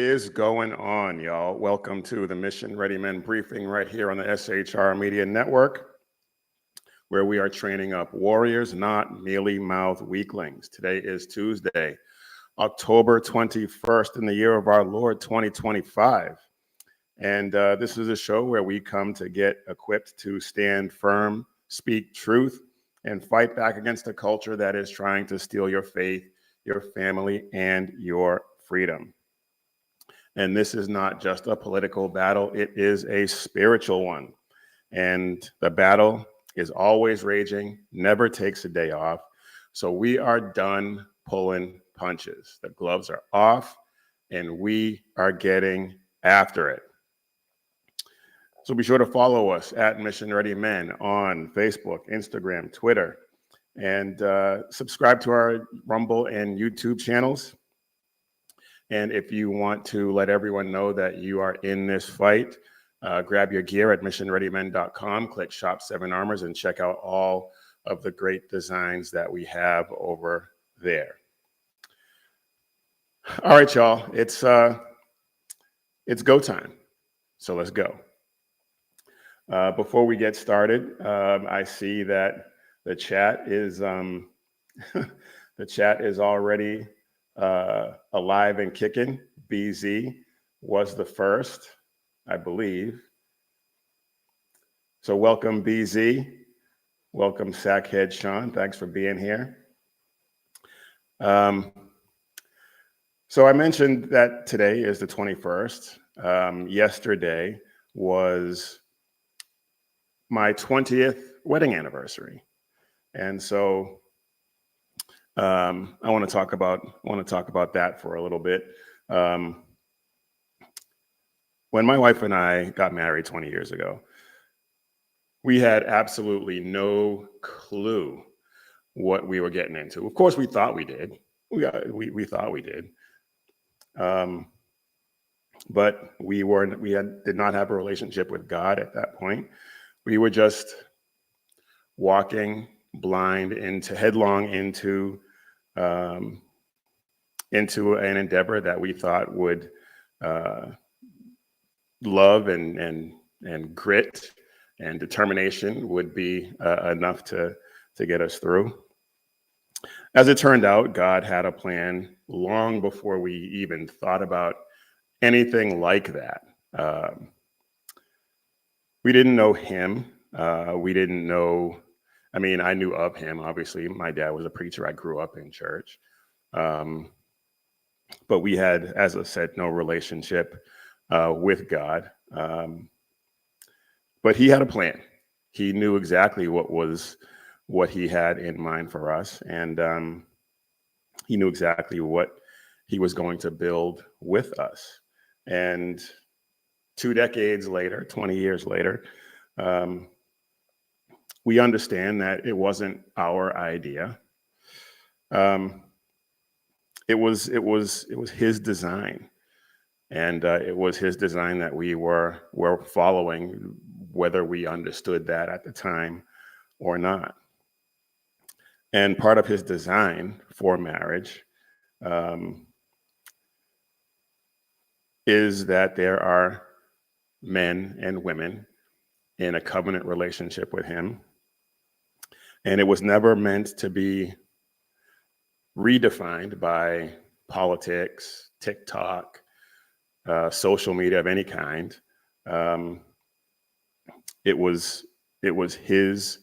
is going on, y'all? Welcome to the Mission Ready Men briefing right here on the SHR Media Network, where we are training up warriors, not mealy-mouthed weaklings. Today is Tuesday, October 21st in the year of our Lord 2025. And this is a show where we come to get equipped to stand firm, speak truth, and fight back against a culture that is trying to steal your faith, your family, and your freedom. And this is not just a political battle, it is a spiritual one. And the battle is always raging, never takes a day off. So we are done pulling punches. The gloves are off, and we are getting after it. So be sure to follow us at Mission Ready Men on Facebook, Instagram, Twitter, and subscribe to our Rumble and YouTube channels. And if you want to let everyone know that you are in this fight, grab your gear at missionreadymen.com, click Shop 7 Armors, and check out all of the great designs that we have over there. All right, y'all, it's go time. So let's go. Before we get started, I see that the chat is already alive and kicking. BZ was the first, I believe. So welcome, BZ. Welcome, Sackhead Sean. Thanks for being here. So I mentioned that today is the 21st. Yesterday was my 20th wedding anniversary. And so I want to talk about that for a little bit. When my wife and I got married 20 years ago, we had absolutely no clue what we were getting into. Of course, we thought we did. We thought we did. But did not have a relationship with God at that point. We were just walking blind headlong into an endeavor that we thought would love and grit and determination would be enough to get us through. As it turned out, God had a plan long before we even thought about anything like that. We didn't know him. We didn't know. I mean, I knew of him, obviously. My dad was a preacher. I grew up in church. But we had, as I said, no relationship with God. But he had a plan. He knew exactly what he had in mind for us. And he knew exactly what he was going to build with us. And 2 decades later, 20 years later, we understand that it wasn't our idea. It was his design, and it was his design that we were following, whether we understood that at the time or not. And part of his design for marriage is that there are men and women in a covenant relationship with him. And it was never meant to be redefined by politics, TikTok, social media of any kind. It was his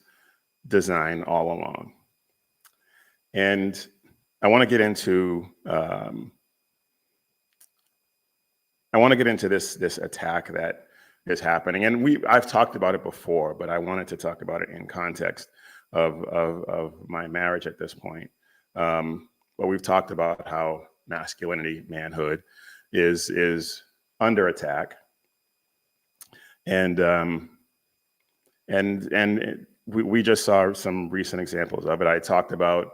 design all along. And I want to get into this attack that is happening. And I've talked about it before, but I wanted to talk about it in context of my marriage at this point. But we've talked about how masculinity, manhood is under attack. And we just saw some recent examples of it. I talked about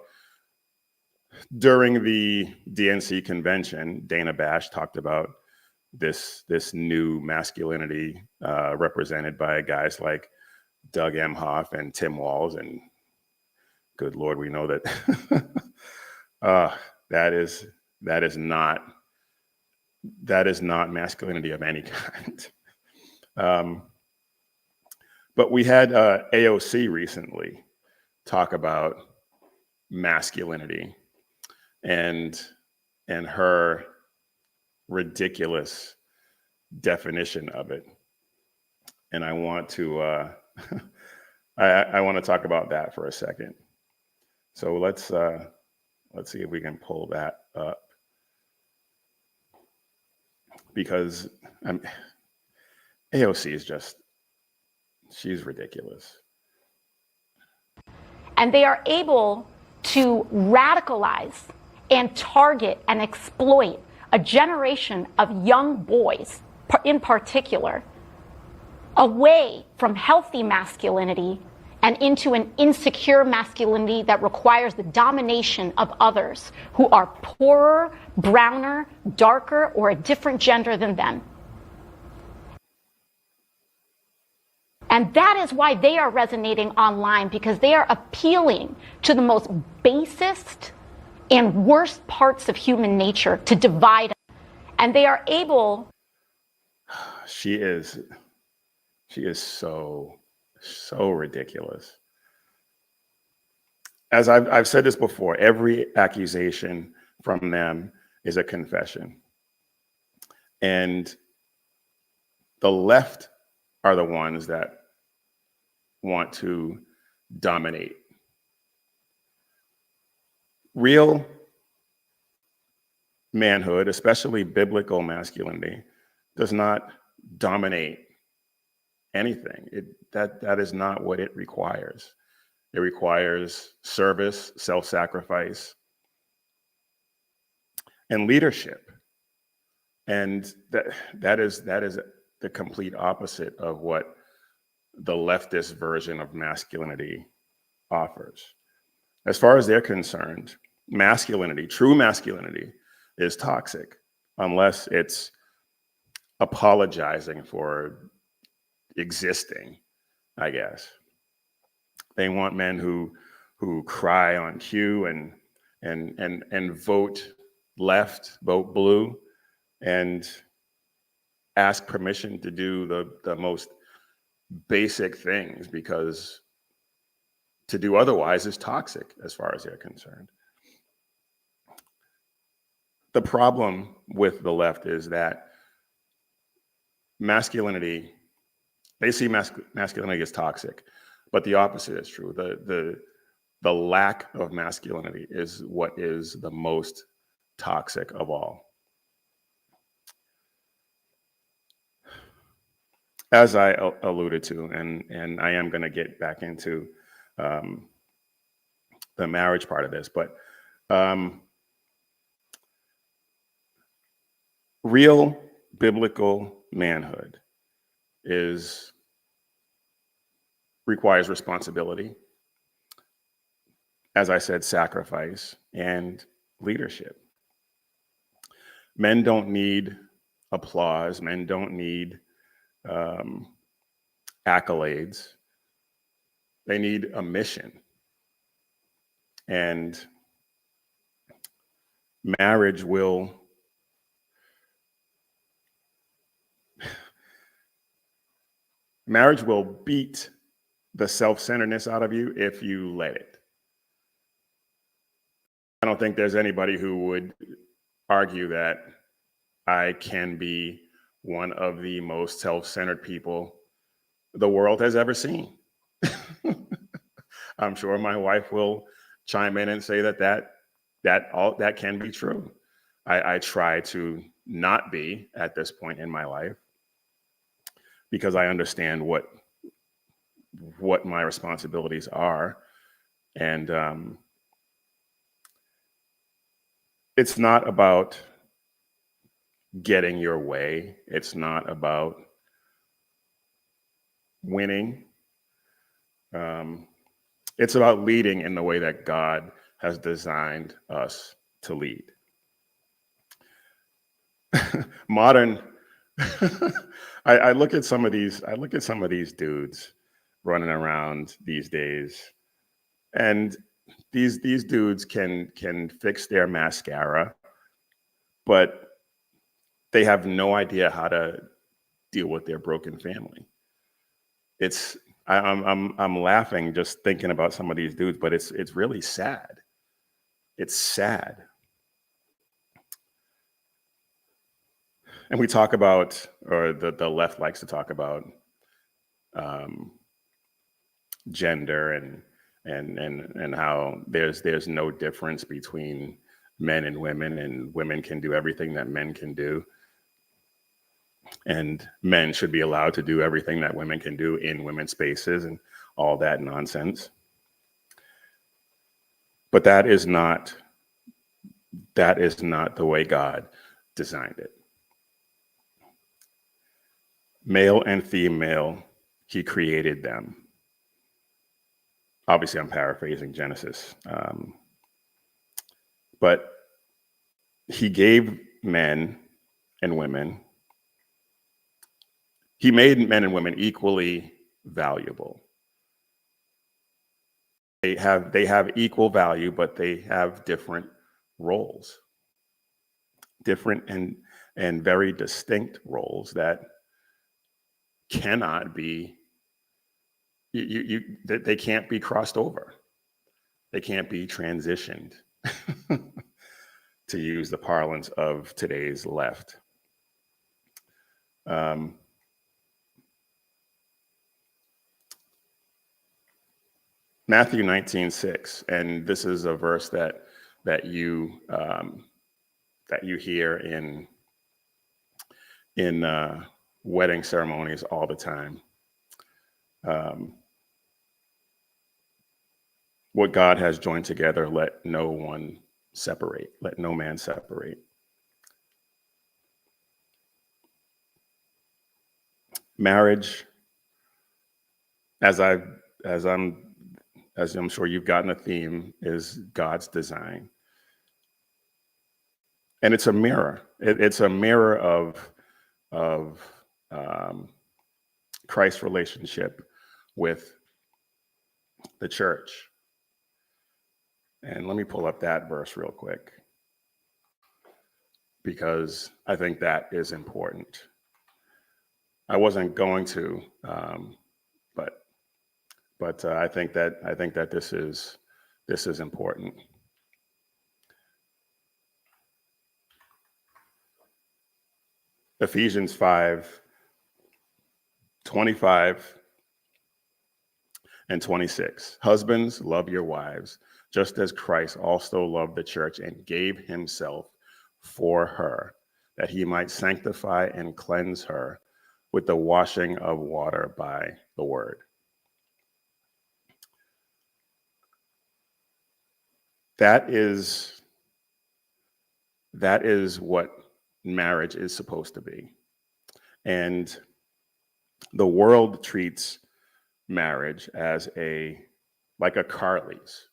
during the DNC convention, Dana Bash talked about this new masculinity represented by guys like Doug Emhoff and Tim Walz, and good Lord, we know that that is not that is not masculinity of any kind. But we had AOC recently talk about masculinity and her ridiculous definition of it. And I want to I want to talk about that for a second. So let's see if we can pull that up, because AOC is just, she's ridiculous. And they are able to radicalize and target and exploit a generation of young boys, in particular, away from healthy masculinity and into an insecure masculinity that requires the domination of others who are poorer, browner, darker, or a different gender than them. And that is why they are resonating online, because they are appealing to the most basest and worst parts of human nature to divide us. And they are able. She is so ridiculous. As I've said this before, every accusation from them is a confession. And the left are the ones that want to dominate. Real manhood, especially biblical masculinity, does not dominate anything. That is not what it requires. It requires service, self-sacrifice, and leadership. And that is the complete opposite of what the leftist version of masculinity offers. As far as they're concerned, masculinity, true masculinity, is toxic unless it's apologizing for existing, I guess. They want men who cry on cue and vote left, vote blue, and ask permission to do the most basic things, because to do otherwise is toxic as far as they're concerned. The problem with the left is that masculinity, they see masculinity as toxic, but the opposite is true. The lack of masculinity is what is the most toxic of all. As I alluded to, and I am going to get back into the marriage part of this, but real biblical manhood requires responsibility, as I said, sacrifice, and leadership. Men don't need applause. Men don't need accolades. They need a mission. And marriage will beat the self-centeredness out of you if you let it. I don't think there's anybody who would argue that I can be one of the most self-centered people the world has ever seen. I'm sure my wife will chime in and say that can be true. I try to not be at this point in my life, because I understand what my responsibilities are. And it's not about getting your way. It's not about winning. It's about leading in the way that God has designed us to lead. Modern, I look at some of these dudes running around these days, and these dudes can fix their mascara, but they have no idea how to deal with their broken family. I'm laughing just thinking about some of these dudes, but it's really sad. It's sad. And we talk about, or the left likes to talk about, gender and how there's no difference between men and women can do everything that men can do, and men should be allowed to do everything that women can do in women's spaces and all that nonsense. But that is not the way God designed it. Male and female, he created them. Obviously, I'm paraphrasing Genesis. But he gave men and women, he made men and women equally valuable. They have equal value, but they have different roles, different and very distinct roles that cannot be, they can't be crossed over. They can't be transitioned, to use the parlance of today's left. Matthew 19:6, and this is a verse that you hear in wedding ceremonies all the time. What God has joined together, let no man separate. Marriage, as I'm sure you've gotten a theme, is God's design. And it's a mirror. It's a mirror of Christ's relationship with the church. And let me pull up that verse real quick, because I think that is important. I wasn't going to, but I think that this is important. Ephesians 5:25 and 26. Husbands, love your wives, just as Christ also loved the church and gave himself for her, that he might sanctify and cleanse her with the washing of water by the word. That is what marriage is supposed to be. And the world treats marriage as like a car lease,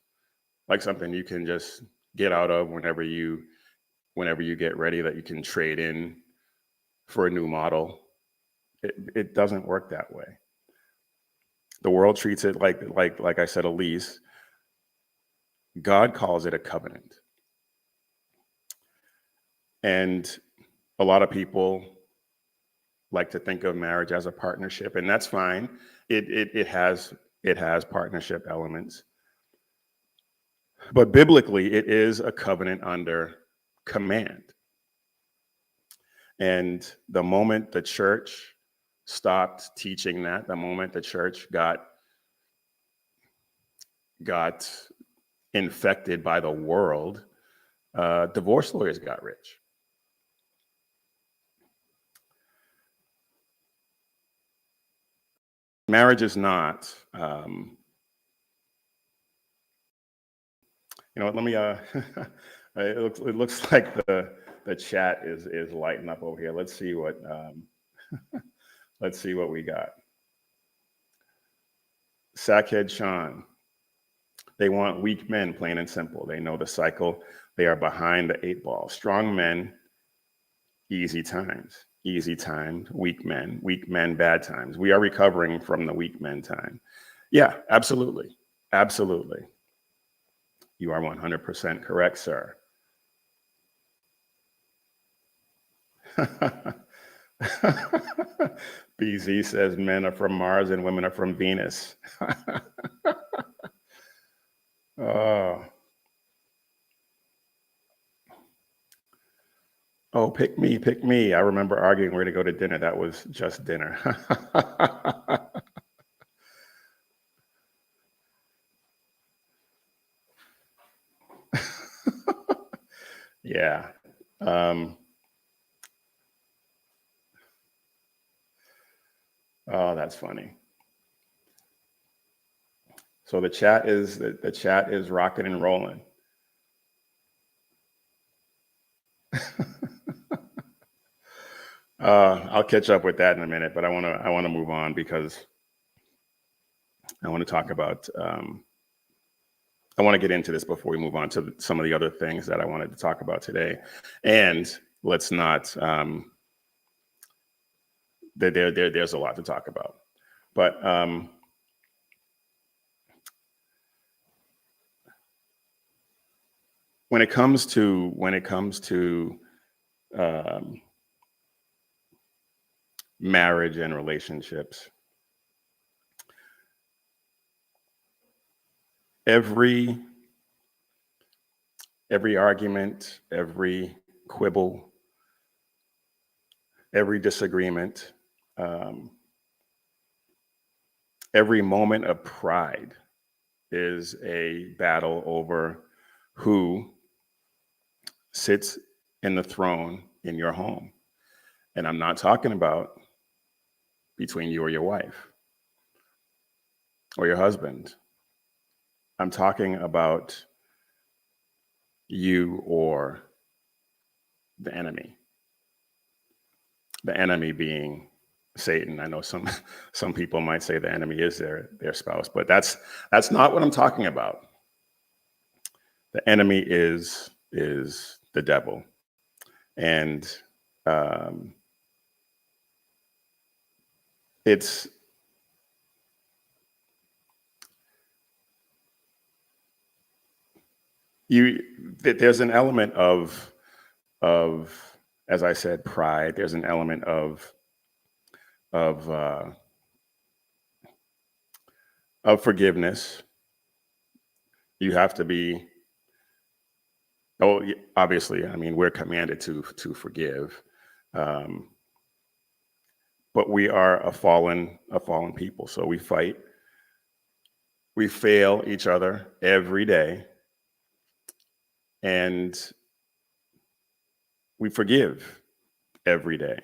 like something you can just get out of whenever you get ready, that you can trade in for a new model. It doesn't work that way. The world treats it like I said, a lease. God calls it a covenant. And a lot of people like to think of marriage as a partnership, and that's fine. It has partnership elements. But biblically, it is a covenant under command. And the moment the church stopped teaching that, the moment the church got infected by the world, divorce lawyers got rich. Marriage is not, let me, it looks like the chat is lighting up over here. Let's see what, we got. Sackhead Sean, they want weak men, plain and simple. They know the cycle. They are behind the 8 ball. Strong men, easy times. Easy times, weak men, bad times. We are recovering from the weak men time. Yeah, absolutely. Absolutely. You are 100% correct, sir. BZ says men are from Mars and women are from Venus. Oh. Oh, pick me, pick me. I remember arguing where to go to dinner. That was just dinner. Yeah. Oh, that's funny. So the chat is rocking and rolling. I'll catch up with that in a minute, but I want to move on because I want to talk about. I want to get into this before we move on to some of the other things that I wanted to talk about today, and let's not. There's a lot to talk about, but when it comes to marriage and relationships, every argument, every quibble, every disagreement, every moment of pride is a battle over who sits in the throne in your home. And I'm not talking about between you or your wife or your husband. I'm talking about you or the enemy. The enemy being Satan. I know some people might say the enemy is their spouse, but that's not what I'm talking about. The enemy is the devil, and it's there's an element of as I said, pride. There's an element of forgiveness. You have to be. Oh, obviously. I mean, we're commanded to forgive, but we are a fallen people. So we fight. We fail each other every day, and we forgive every day.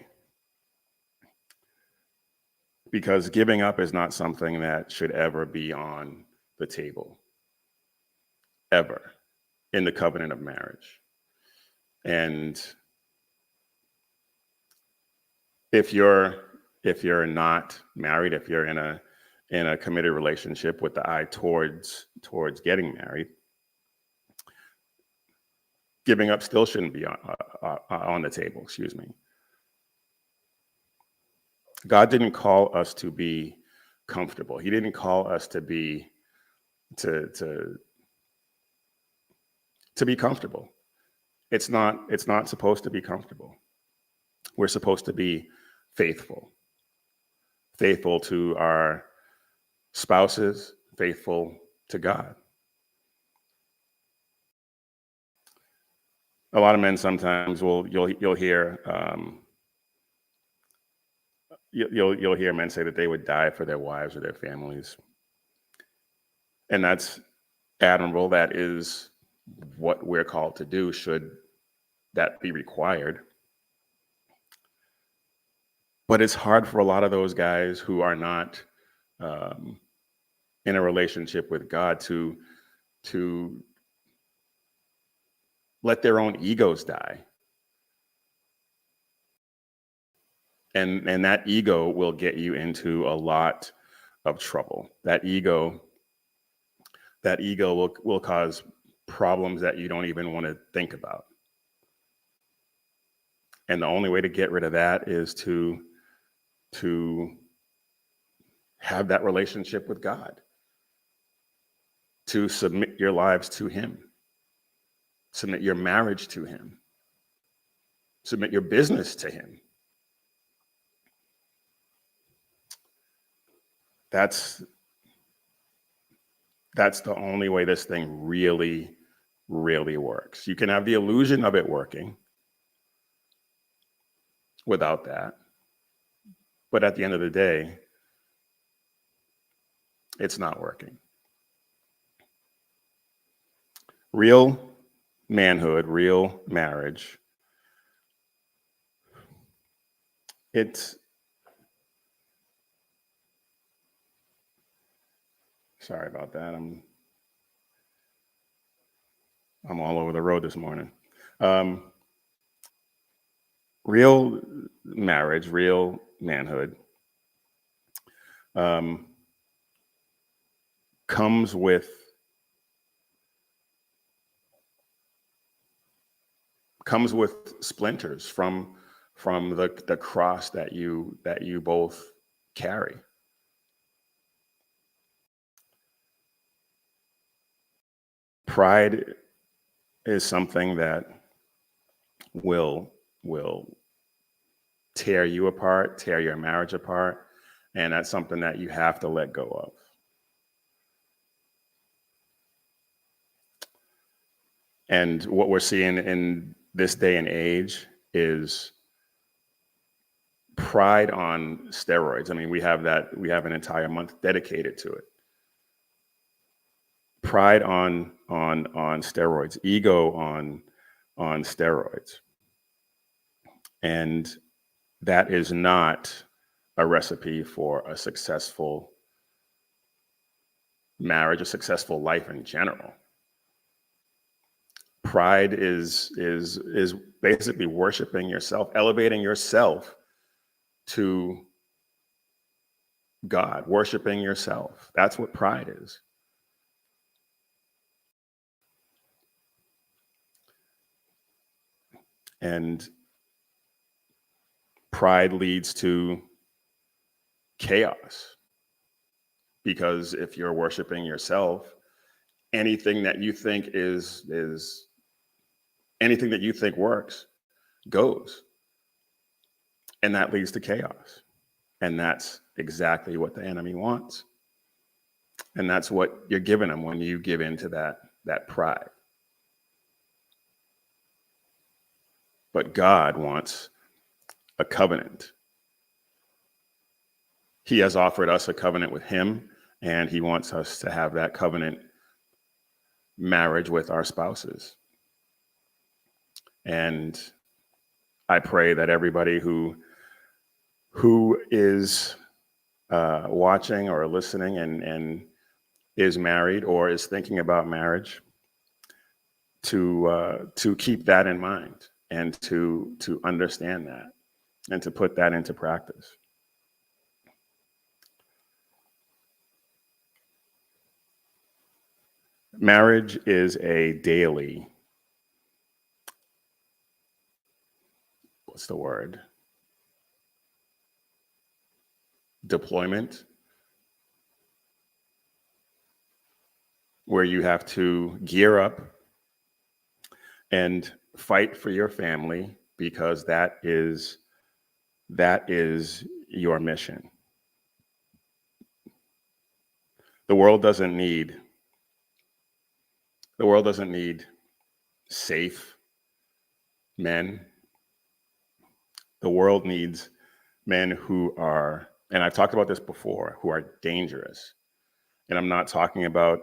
Because giving up is not something that should ever be on the table, ever, in the covenant of marriage. And if you're not married, if you're in a committed relationship with the eye towards getting married, giving up still shouldn't be on the table. Excuse me. God didn't call us to be comfortable. He didn't call us to be to be comfortable. It's not supposed to be comfortable. We're supposed to be faithful to our spouses, faithful to God. A lot of men sometimes you'll hear you'll hear men say that they would die for their wives or their families, and that's admirable. That is what we're called to do. Should that be required? But it's hard for a lot of those guys who are not in a relationship with God to let their own egos die. And that ego will get you into a lot of trouble. That ego will cause problems that you don't even want to think about. And the only way to get rid of that is to have that relationship with God, to submit your lives to Him, submit your marriage to Him. Submit your business to him. That's the only way this thing really, really works. You can have the illusion of it working without that. But at the end of the day, it's not working. Real manhood, real marriage, sorry about that. I'm all over the road this morning. Real marriage, real manhood comes with splinters from the cross that you both carry. Pride is something that will tear you apart, tear your marriage apart, and that's something that you have to let go of. And what we're seeing in this day and age is pride on steroids. I mean, we have an entire month dedicated to it. Pride on steroids, ego on steroids. And that is not a recipe for a successful marriage, a successful life in general. Pride is basically worshiping yourself, elevating yourself to God, worshiping yourself. That's what pride is. And pride leads to chaos, because if you're worshiping yourself, anything that you think anything that you think works goes, and that leads to chaos. And that's exactly what the enemy wants. And that's what you're giving him when you give into that pride. But God wants a covenant. He has offered us a covenant with him, and he wants us to have that covenant marriage with our spouses. And I pray that everybody who is watching or listening and is married or is thinking about marriage, to keep that in mind and to understand that and to put that into practice. Marriage is a daily, deployment, where you have to gear up and fight for your family, because that is your mission. The world doesn't need safe men. The world needs men who are, and I've talked about this before, who are dangerous. And I'm not talking about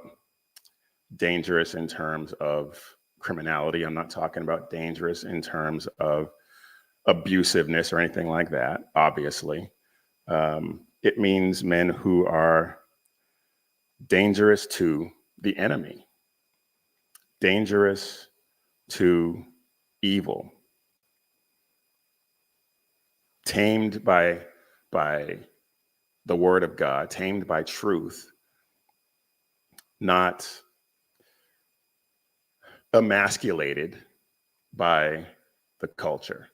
dangerous in terms of criminality. I'm not talking about dangerous in terms of abusiveness or anything like that, obviously. It means men who are dangerous to the enemy, dangerous to evil, tamed by the word of God, tamed by truth, not emasculated by the culture,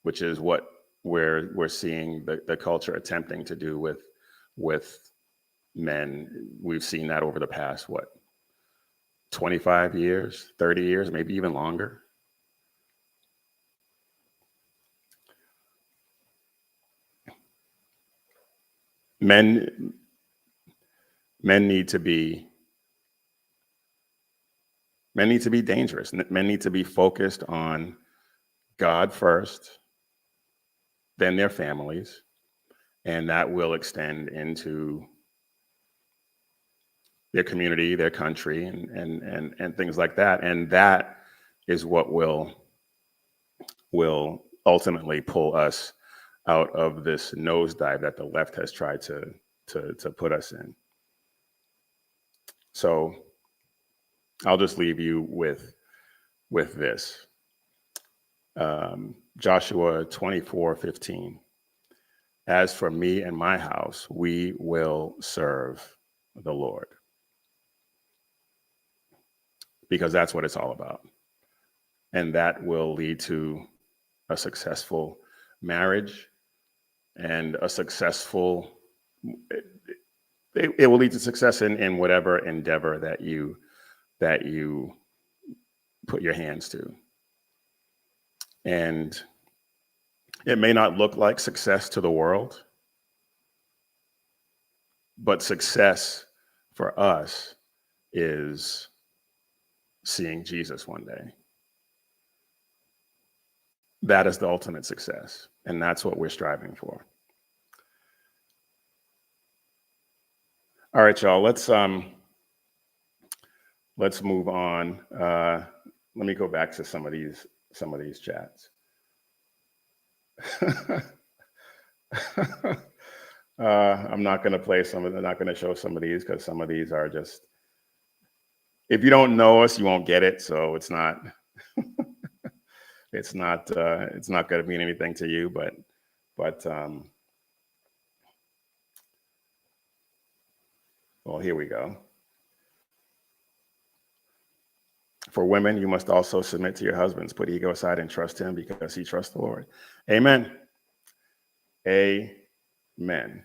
which is what we're seeing the culture attempting to do with men. We've seen that over the past, 25 years, 30 years, maybe even longer. men need to be dangerous. Men need to be focused on God first, then their families, and that will extend into their community, their country, and things like that. And that is what will ultimately pull us out of this nosedive that the left has tried to put us in. So I'll just leave you with this. Joshua 24:15. As for me and my house, we will serve the Lord. Because that's what it's all about. And that will lead to a successful marriage and a successful, it will lead to success in whatever endeavor that you put your hands to. And it may not look like success to the world, but success for us is seeing Jesus one day. That is the ultimate success, and that's what we're striving for. All right, y'all, let's move on. Let me go back to some of these chats. I'm not going to play some of them. I'm not going to show some of these because some of these are just, if you don't know us, you won't get it. So it's not, it's not going to mean anything to you, but well, here we go. For women, you must also submit to your husbands, put ego aside and trust him because he trusts the Lord. Amen. Amen.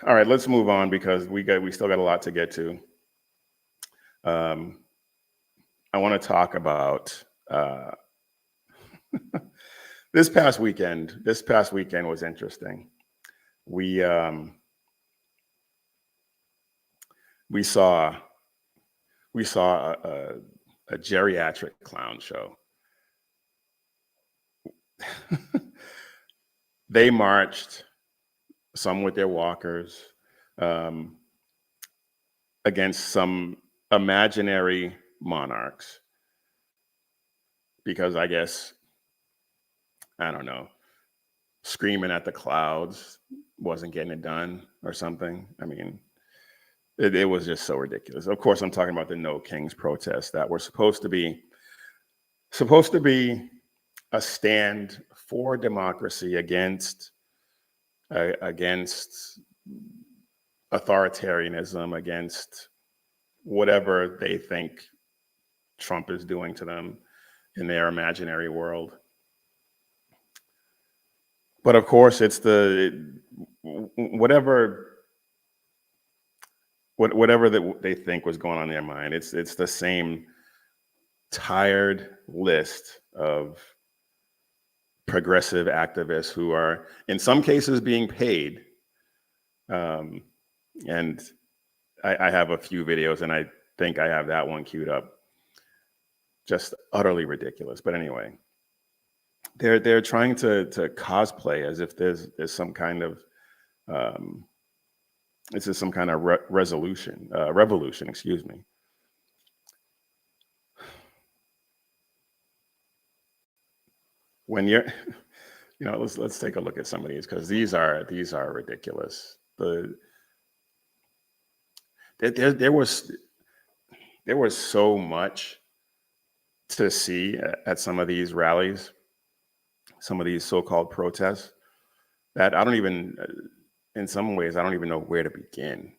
All right, let's move on because we still got a lot to get to. I want to talk about this past weekend. This past weekend was interesting. We saw a geriatric clown show. They marched, some with their walkers, against some imaginary monarchs. Because I guess, I don't know, screaming at the clouds wasn't getting it done or something. I mean, it was just so ridiculous. Of course, I'm talking about the No Kings protests that were supposed to be a stand for democracy against authoritarianism, against whatever they think Trump is doing to them in their imaginary world. But of course, it's whatever that they think was going on in their mind. It's the same tired list of progressive activists who are, in some cases, being paid. And I have a few videos, and I think I have that one queued up. Just utterly ridiculous. But anyway, they're trying to cosplay as if there's some kind of this is some kind of revolution, excuse me. When you're, let's take a look at some of these because these are ridiculous. There was so much to see at some of these rallies, some of these so-called protests, that I don't even, in some ways, I don't even know where to begin.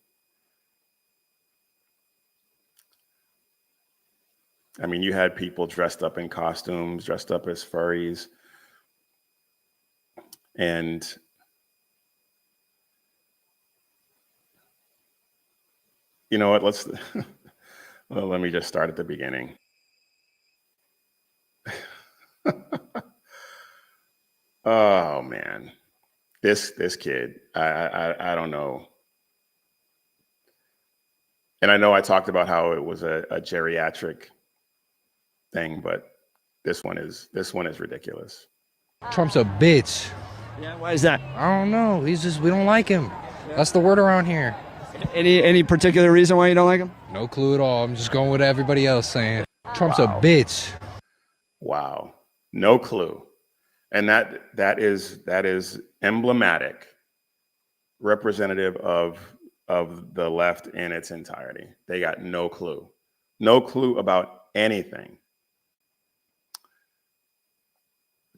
I mean, you had people dressed up in costumes, dressed up as furries, and you know what? Let me just start at the beginning. Oh man. This kid, I don't know. And I know I talked about how it was a geriatric thing, but this one is ridiculous. Trump's a bitch. Yeah, why is that? I don't know. We don't like him. That's the word around here. Any particular reason why you don't like him? No clue at all. I'm just going with everybody else saying. Trump's a bitch. Wow. No clue. And that is emblematic, representative of the left in its entirety. They got no clue. No clue about anything.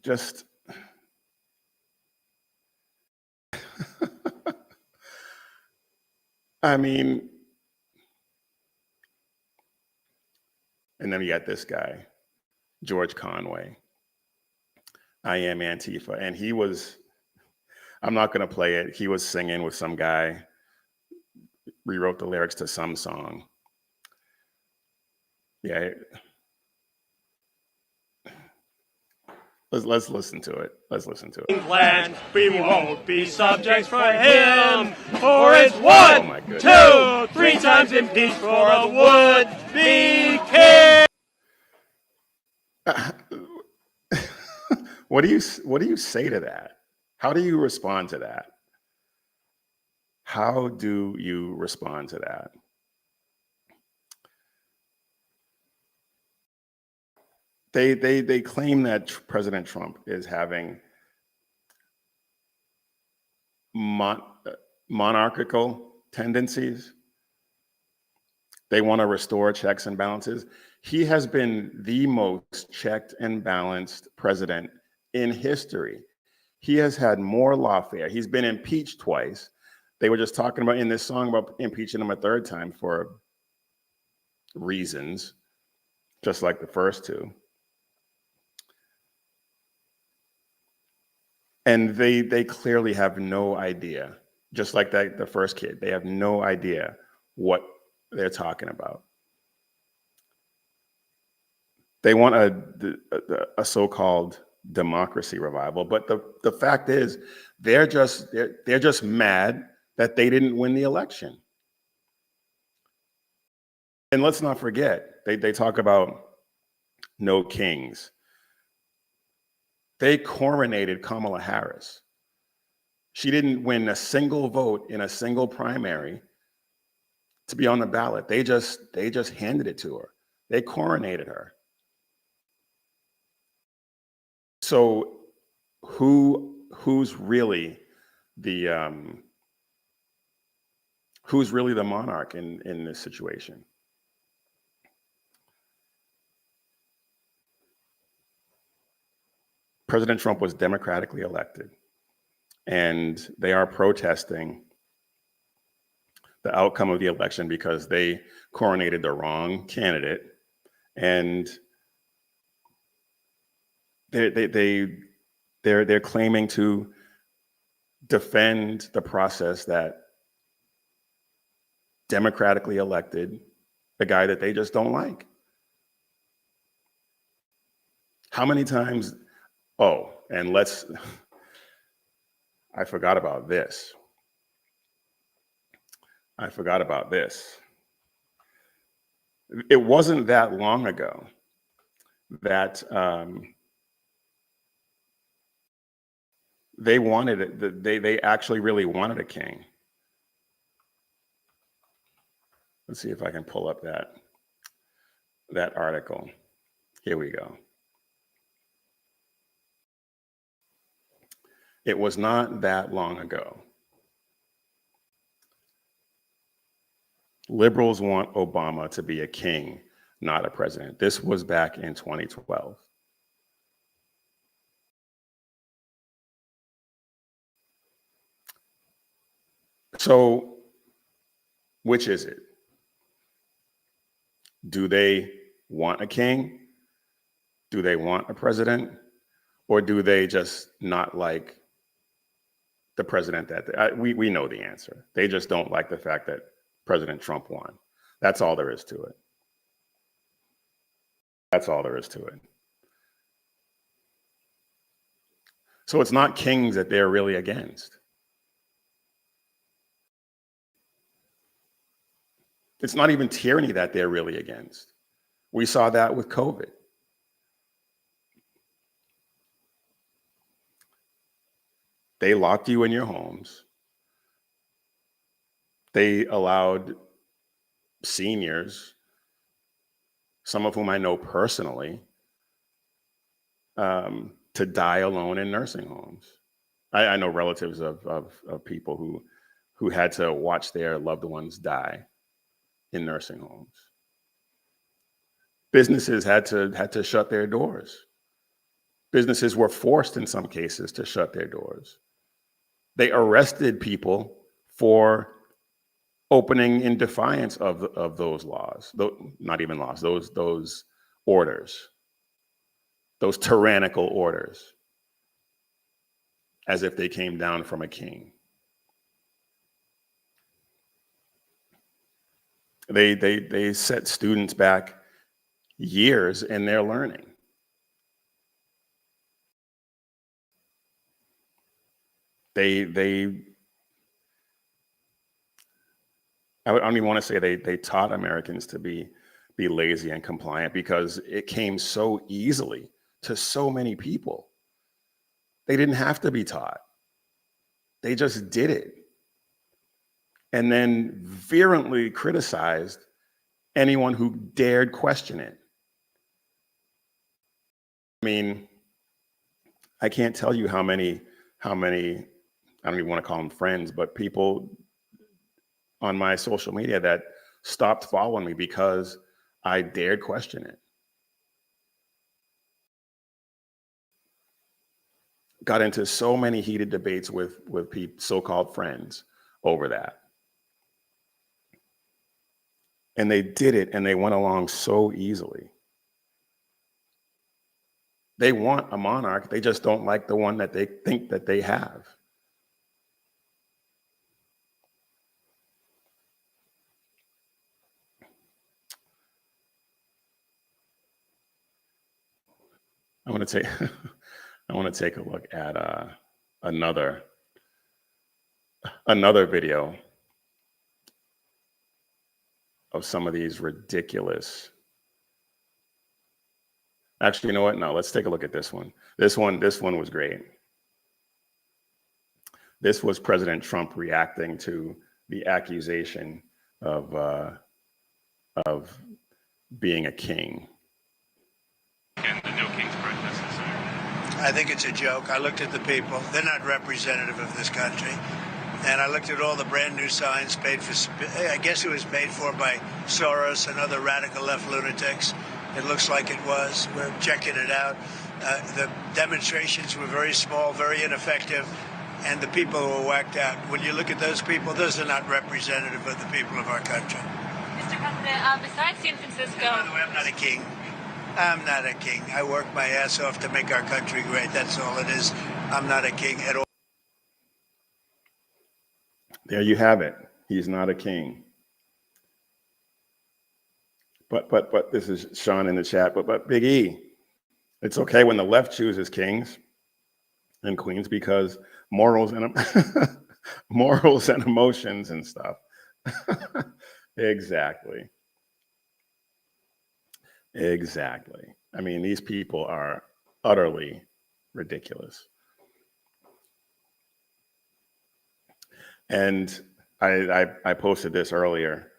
Just I mean, and then you got this guy, George Conway. I am Antifa. And he was, I'm not going to play it. He was singing with some guy, rewrote the lyrics to some song. Yeah. Let's listen to it. Let's listen to it. Land, we won't be subjects for him, for it's one, Oh my goodness. 2, 3 times impeached for a would-be king. What do you say to that? How do you respond to that? How do you respond to that? They claim that President Trump is having monarchical tendencies. They want to restore checks and balances. He has been the most checked and balanced president in history. He has had more lawfare. He's been impeached twice. They were just talking about in this song about impeaching him a third time for reasons, just like the first two. And they clearly have no idea, just like the first kid. They have no idea what they're talking about. They want a so-called democracy revival, but the fact is, they're just mad that they didn't win the election. And let's not forget, they talk about no kings. They coronated Kamala Harris. She didn't win a single vote in a single primary to be on the ballot. They just handed it to her. They coronated her. So who's really the monarch in this situation? President Trump was democratically elected, and they are protesting the outcome of the election because they coronated the wrong candidate, and they're claiming to defend the process that democratically elected the guy that they just don't like. How many times? Oh, and I forgot about this. It wasn't that long ago that they wanted it. They actually really wanted a king. Let's see if I can pull up that article. Here we go. It was not that long ago. Liberals want Obama to be a king, not a president. This was back in 2012. So, which is it? Do they want a king? Do they want a president? Or do they just not like the president that we know the answer? They just don't like the fact that President Trump won. That's all there is to it. That's all there is to it. So it's not kings that they're really against. It's not even tyranny that they're really against. We saw that with COVID. They locked you in your homes. They allowed seniors, some of whom I know personally, to die alone in nursing homes. I know relatives of people who had to watch their loved ones die in nursing homes. Businesses had to shut their doors. Businesses were forced in some cases to shut their doors. They arrested people for opening in defiance of those laws, not even laws, those orders, those tyrannical orders, as if they came down from a king. They set students back years in their learning. I don't even want to say they taught Americans to be lazy and compliant, because it came so easily to so many people. They didn't have to be taught. They just did it. And then virulently criticized anyone who dared question it. I mean, I can't tell you how many, I don't even want to call them friends, but people on my social media that stopped following me because I dared question it. Got into so many heated debates with so-called friends over that. And they did it, and they went along so easily. They want a monarch, they just don't like the one that they think that they have. I want to take a look at another video of some of these ridiculous. Actually, you know what? No, let's take a look at this one. This one was great. This was President Trump reacting to the accusation of being a king. And the no king's practices. I think it's a joke. I looked at the people. They're not representative of this country. And I looked at all the brand new signs paid for, I guess it was paid for by Soros and other radical left lunatics. It looks like it was. We're checking it out. The demonstrations were very small, very ineffective, and the people were whacked out. When you look at those people, those are not representative of the people of our country. Mr. President, besides San Francisco... And by the way, I'm not a king. I'm not a king. I work my ass off to make our country great. That's all it is. I'm not a king at all. There you have it. He's not a king. But this is Sean in the chat. But Big E, it's okay when the left chooses kings and queens, because morals and morals and emotions and stuff. Exactly. I mean, these people are utterly ridiculous. And I posted this earlier.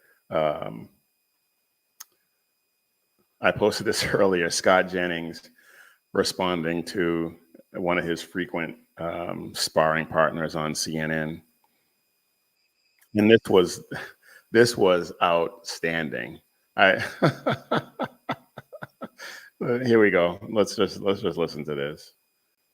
Scott Jennings responding to one of his frequent sparring partners on CNN. And this was outstanding. Here we go. Let's just listen to this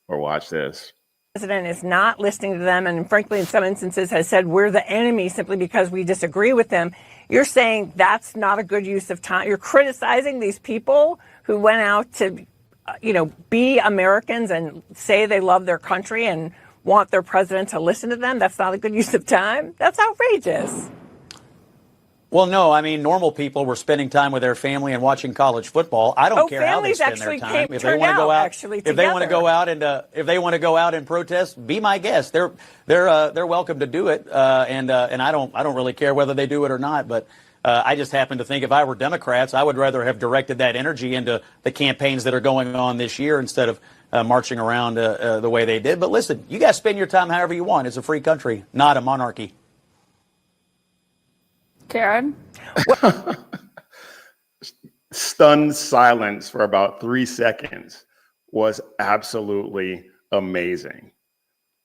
or watch this. The president is not listening to them, and frankly, in some instances has said we're the enemy simply because we disagree with them. You're saying that's not a good use of time. You're criticizing these people who went out to, be Americans and say they love their country and want their president to listen to them. That's not a good use of time. That's outrageous. Well, no, I mean, normal people were spending time with their family and watching college football. I don't care how they spend their time. If they want to go out, if they want to go out and if they want to go out and protest, be my guest. They're welcome to do it, and I don't really care whether they do it or not. But I just happen to think if I were Democrats, I would rather have directed that energy into the campaigns that are going on this year instead of marching around the way they did. But listen, you guys spend your time however you want. It's a free country, not a monarchy. Jared? Stunned silence for about 3 seconds was absolutely amazing.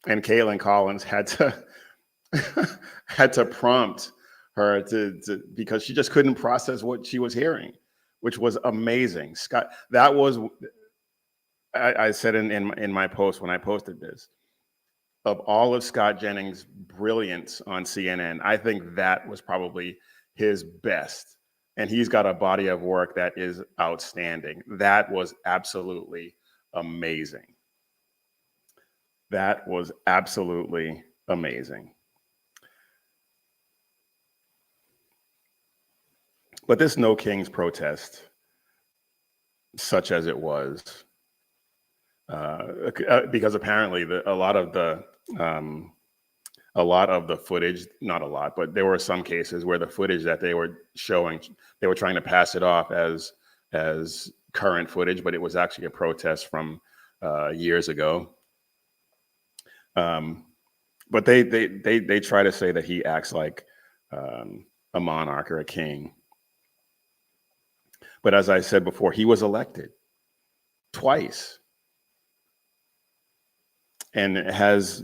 And Caitlin Collins had to prompt her to because she just couldn't process what she was hearing, which was amazing. Scott, that was, I said in my post when I posted this, of all of Scott Jennings' brilliance on CNN, I think that was probably his best. And he's got a body of work that is outstanding. That was absolutely amazing. That was absolutely amazing. But this No Kings protest, such as it was, because apparently a lot of the footage, not a lot, but there were some cases where the footage that they were showing, they were trying to pass it off as current footage, but it was actually a protest from years ago. But they try to say that he acts like a monarch or a king. But as I said before, he was elected twice and has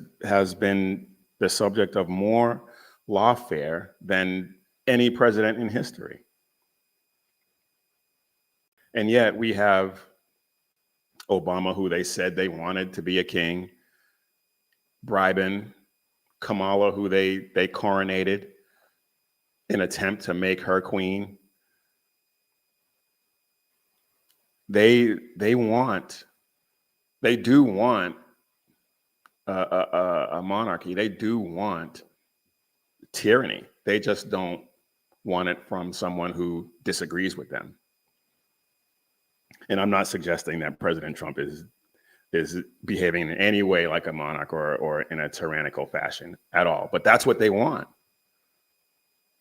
been the subject of more lawfare than any president in history. And yet we have Obama, who they said they wanted to be a king, bribing Kamala, who they coronated in an attempt to make her queen. They do want a monarchy. They do want tyranny. They just don't want it from someone who disagrees with them. And I'm not suggesting that President Trump is behaving in any way like a monarch or in a tyrannical fashion at all. But that's what they want.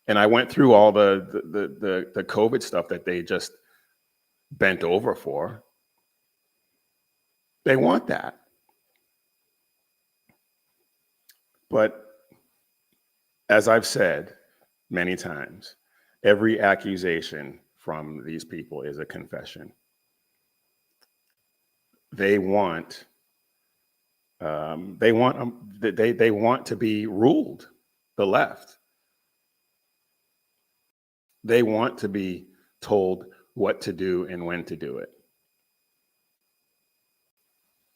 And I went through all the COVID stuff that they just bent over for. They want that. But as I've said many times, every accusation from these people is a confession. They want to be ruled, the left. They want to be told what to do and when to do it.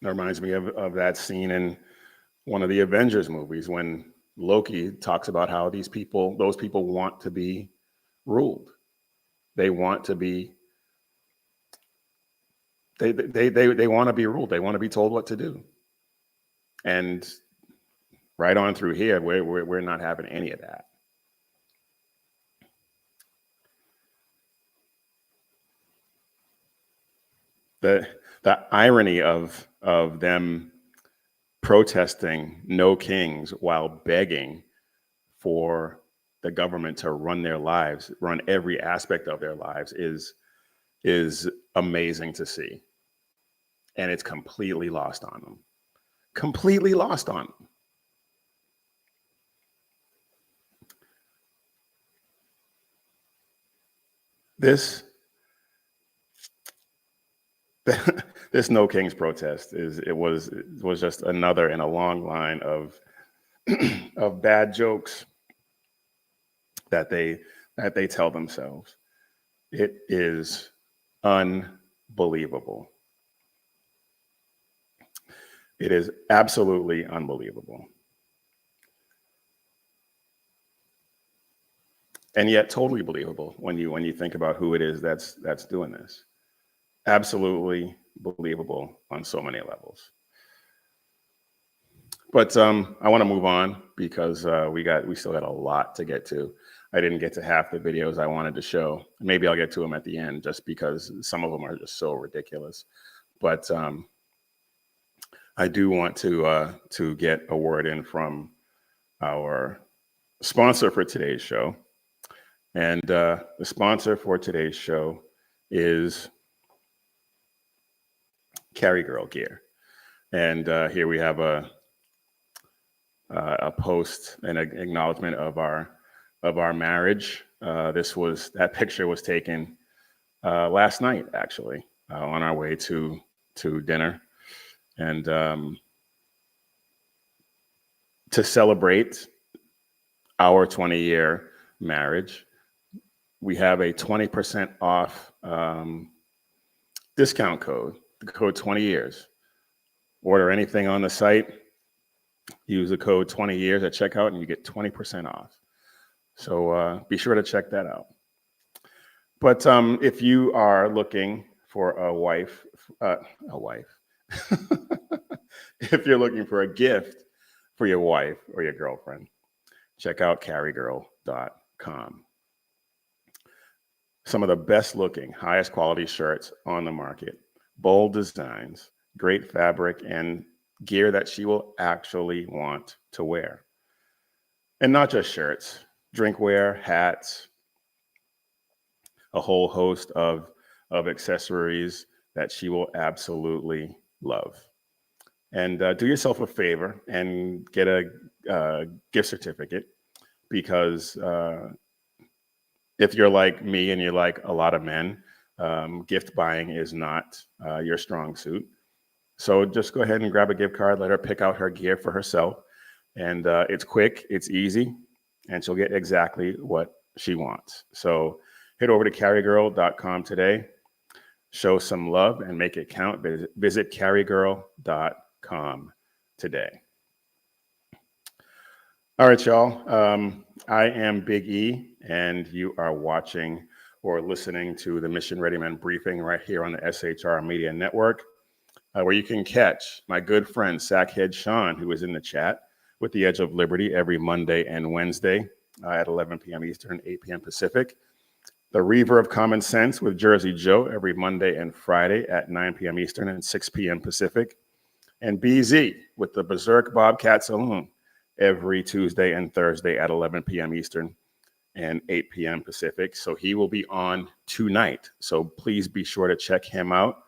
It reminds me of that scene in one of the Avengers movies when Loki talks about how those people want to be ruled. They want to be, they want to be ruled. They want to be told what to do. And right on through here, we're not having any of that. The irony of them protesting no kings while begging for the government to run their lives, run every aspect of their lives is amazing to see. And it's completely lost on them. Completely lost on them. This No Kings protest was just another in a long line of bad jokes that they tell themselves. It is unbelievable. It is absolutely unbelievable. And yet totally believable when you think about who it is that's doing this. Absolutely believable on so many levels. But I want to move on because we still got a lot to get to. I didn't get to half the videos I wanted to show. Maybe I'll get to them at the end, just because some of them are just so ridiculous. But I do want to get a word in from our sponsor for today's show. And the sponsor for today's show is Carry Girl Gear. And here we have a post, an acknowledgement of our marriage. That picture was taken last night, actually, on our way to dinner. And to celebrate our 20-year marriage, we have a 20% off discount code, the code 20 years. Order anything on the site, use the code 20 years at checkout, and you get 20% off. So be sure to check that out. But if you are looking for a wife, if you're looking for a gift for your wife or your girlfriend, check out carrygirl.com. Some of the best looking, highest quality shirts on the market, bold designs, great fabric, and gear that she will actually want to wear. And not just shirts, drinkware, hats, a whole host of accessories that she will absolutely love. And do yourself a favor and get a gift certificate, because if you're like me and you're like a lot of men, gift buying is not your strong suit. So just go ahead and grab a gift card, let her pick out her gear for herself. And it's quick, it's easy, and she'll get exactly what she wants. So head over to carrygirl.com today, show some love and make it count. Visit carrygirl.com today. All right, y'all. I am Big E, and you are watching or listening to the Mission Ready Men briefing right here on the SHR Media Network, where you can catch my good friend Sackhead Sean, who is in the chat, with the Edge of Liberty every Monday and Wednesday at 11 p.m. Eastern, 8 p.m. Pacific. The Reaver of Common Sense with Jersey Joe every Monday and Friday at 9 p.m. Eastern and 6 p.m. Pacific. And BZ with the Berserk Bobcat Saloon every Tuesday and Thursday at 11 p.m. Eastern and 8 p.m. Pacific. So he will be on tonight. So please be sure to check him out.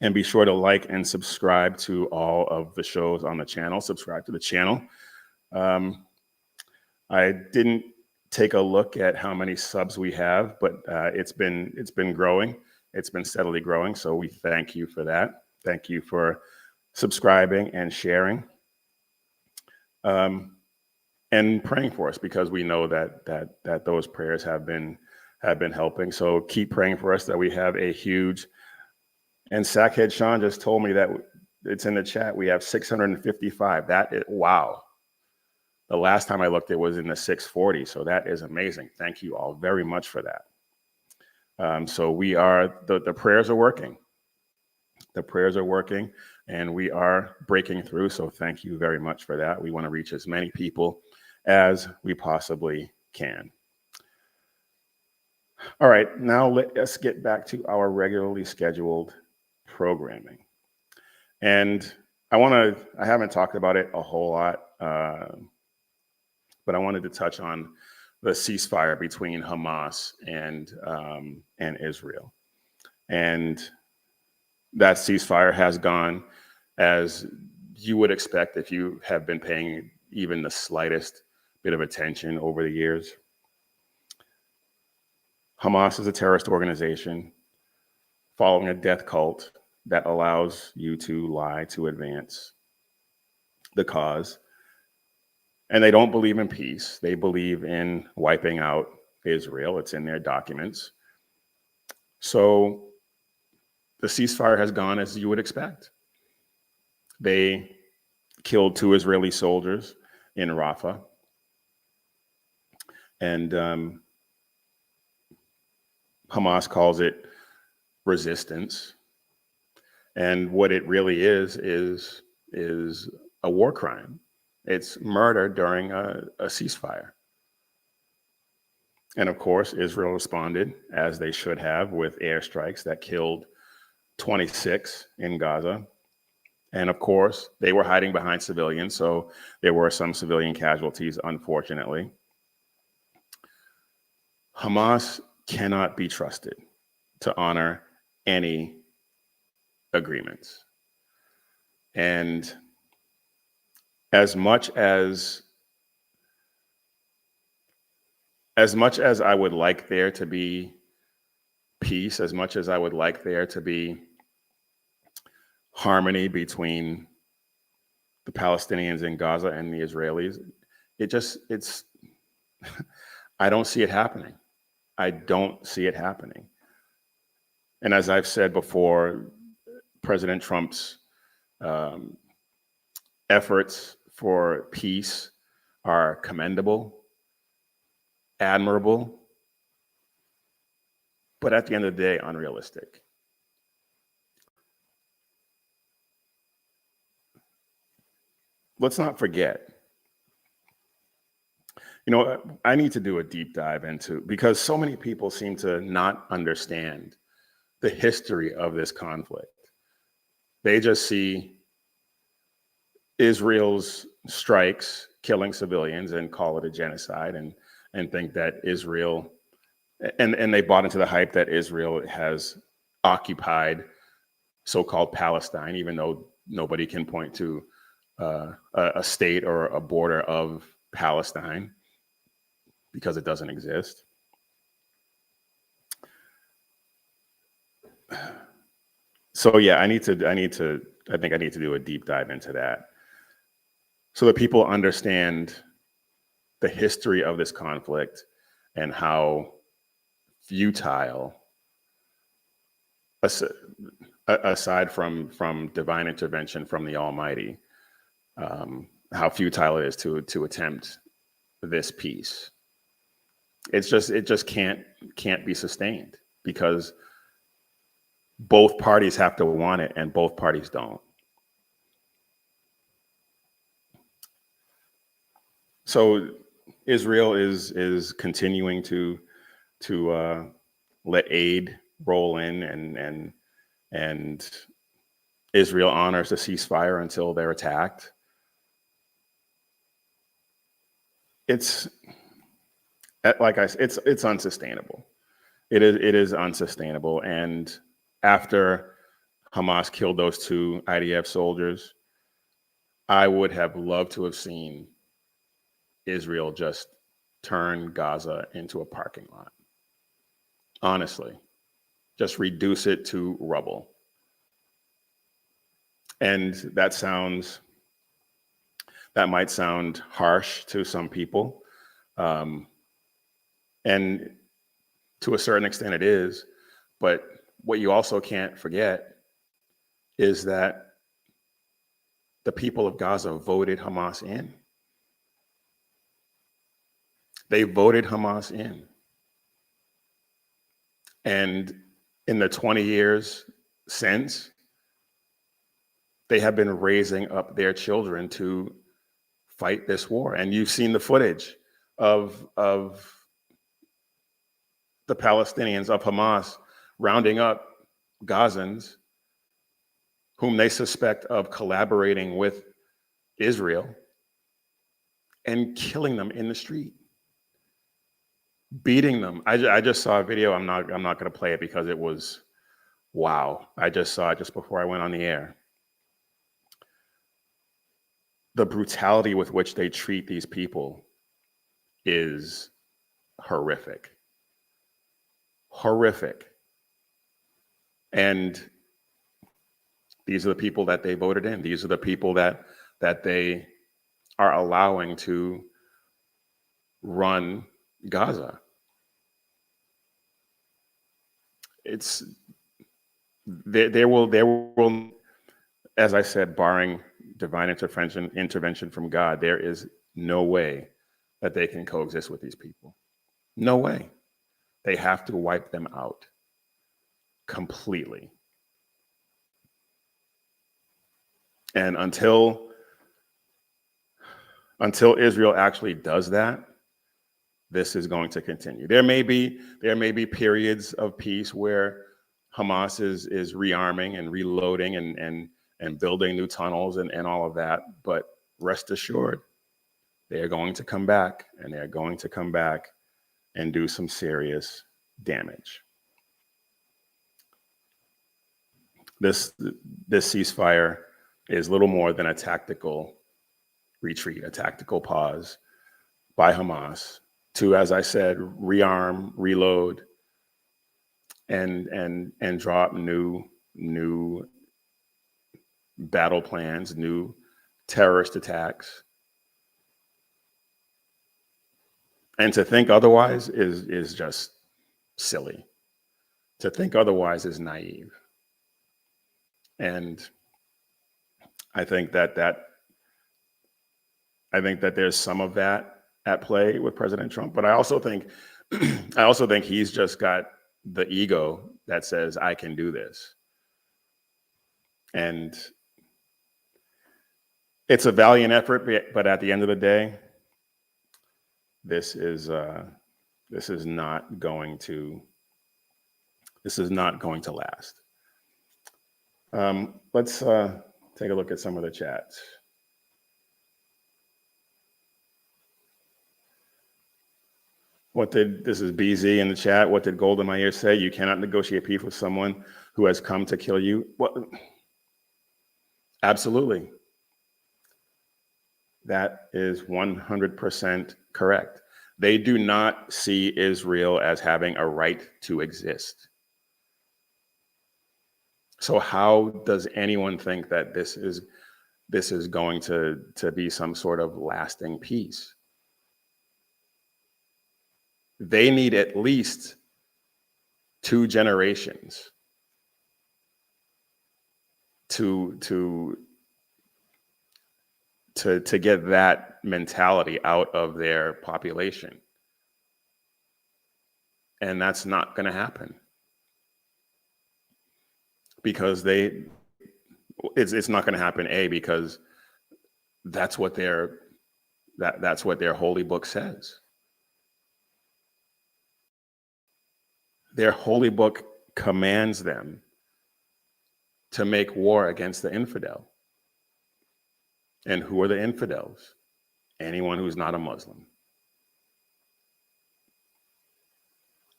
And be sure to like and subscribe to all of the shows on the channel. Subscribe to the channel. I didn't take a look at how many subs we have, but it's been growing. It's been steadily growing. So we thank you for that. Thank you for subscribing and sharing, and praying for us, because we know that those prayers have been helping. So keep praying for us that we have a huge. And Sackhead Sean just told me that it's in the chat. We have 655. Wow. The last time I looked, it was in the 640. So that is amazing. Thank you all very much for that. So we are, the prayers are working. The prayers are working, and we are breaking through. So thank you very much for that. We want to reach as many people as we possibly can. All right, now let's get back to our regularly scheduled programming. And I haven't talked about it a whole lot, but I wanted to touch on the ceasefire between Hamas and Israel. And that ceasefire has gone as you would expect if you have been paying even the slightest bit of attention over the years. Hamas is a terrorist organization following a death cult that allows you to lie to advance the cause. And they don't believe in peace. They believe in wiping out Israel. It's in their documents. So the ceasefire has gone as you would expect. They killed 2 Israeli soldiers in Rafah. And Hamas calls it resistance. And what it really is a war crime. It's murder during a ceasefire. And of course, Israel responded, as they should have, with airstrikes that killed 26 in Gaza. And of course, they were hiding behind civilians, so there were some civilian casualties, unfortunately. Hamas cannot be trusted to honor any agreements. And as much as I would like there to be peace, as much as I would like there to be harmony between the Palestinians in Gaza and the Israelis, it's I don't see it happening. I don't see it happening. And as I've said before, President Trump's efforts for peace are commendable, admirable, but at the end of the day, unrealistic. Let's not forget, I need to do a deep dive into, because so many people seem to not understand the history of this conflict. They just see Israel's strikes killing civilians and call it a genocide, and think that Israel, and they bought into the hype that Israel has occupied so-called Palestine, even though nobody can point to a state or a border of Palestine because it doesn't exist. So yeah, I think I need to do a deep dive into that so that people understand the history of this conflict and how futile, aside from divine intervention from the Almighty, how futile it is to attempt this peace. It just can't be sustained, because both parties have to want it and both parties don't. So Israel is continuing to let aid roll in, and Israel honors the ceasefire until they're attacked. It's, like I said, it's unsustainable. It is unsustainable. And after Hamas killed those 2 IDF soldiers, I would have loved to have seen Israel just turn Gaza into a parking lot. Honestly, just reduce it to rubble. And that might sound harsh to some people. And to a certain extent it is, but what you also can't forget is that the people of Gaza voted Hamas in. They voted Hamas in. And in the 20 years since, they have been raising up their children to fight this war. And you've seen the footage of the Palestinians, of Hamas, rounding up Gazans whom they suspect of collaborating with Israel and killing them in the street, beating them. I just saw a video. I'm not going to play it because it was, wow. I just saw it just before I went on the air. The brutality with which they treat these people is horrific. Horrific. And these are the people that they voted in. These are the people that they are allowing to run Gaza. There will, as I said, barring divine intervention from God, there is no way that they can coexist with these people. No way. They have to wipe them out completely. And until until Israel actually does that, this is going to continue. There may be periods of peace where Hamas is rearming and reloading and building new tunnels and all of that. But rest assured, they are going to come back, and they are going to come back and do some serious damage. This ceasefire is little more than a tactical retreat, a tactical pause by Hamas to, as I said, rearm, reload, and drop new battle plans, new terrorist attacks. And to think otherwise is just silly. To think otherwise is naive. And I think that there's some of that at play with President Trump, but I also think he's just got the ego that says, I can do this. And it's a valiant effort, but at the end of the day, this is not going to last. Let's take a look at some of the chats. This is BZ in the chat. What did Golda Meir say? You cannot negotiate peace with someone who has come to kill you. Well, absolutely. That is 100% correct. They do not see Israel as having a right to exist. So how does anyone think that this is going to be some sort of lasting peace? They need at least 2 generations to get that mentality out of their population. And that's not going to happen. Because it's not going to happen, because that's what their holy book says. Their holy book commands them to make war against the infidel. And who are the infidels? Anyone who's not a Muslim.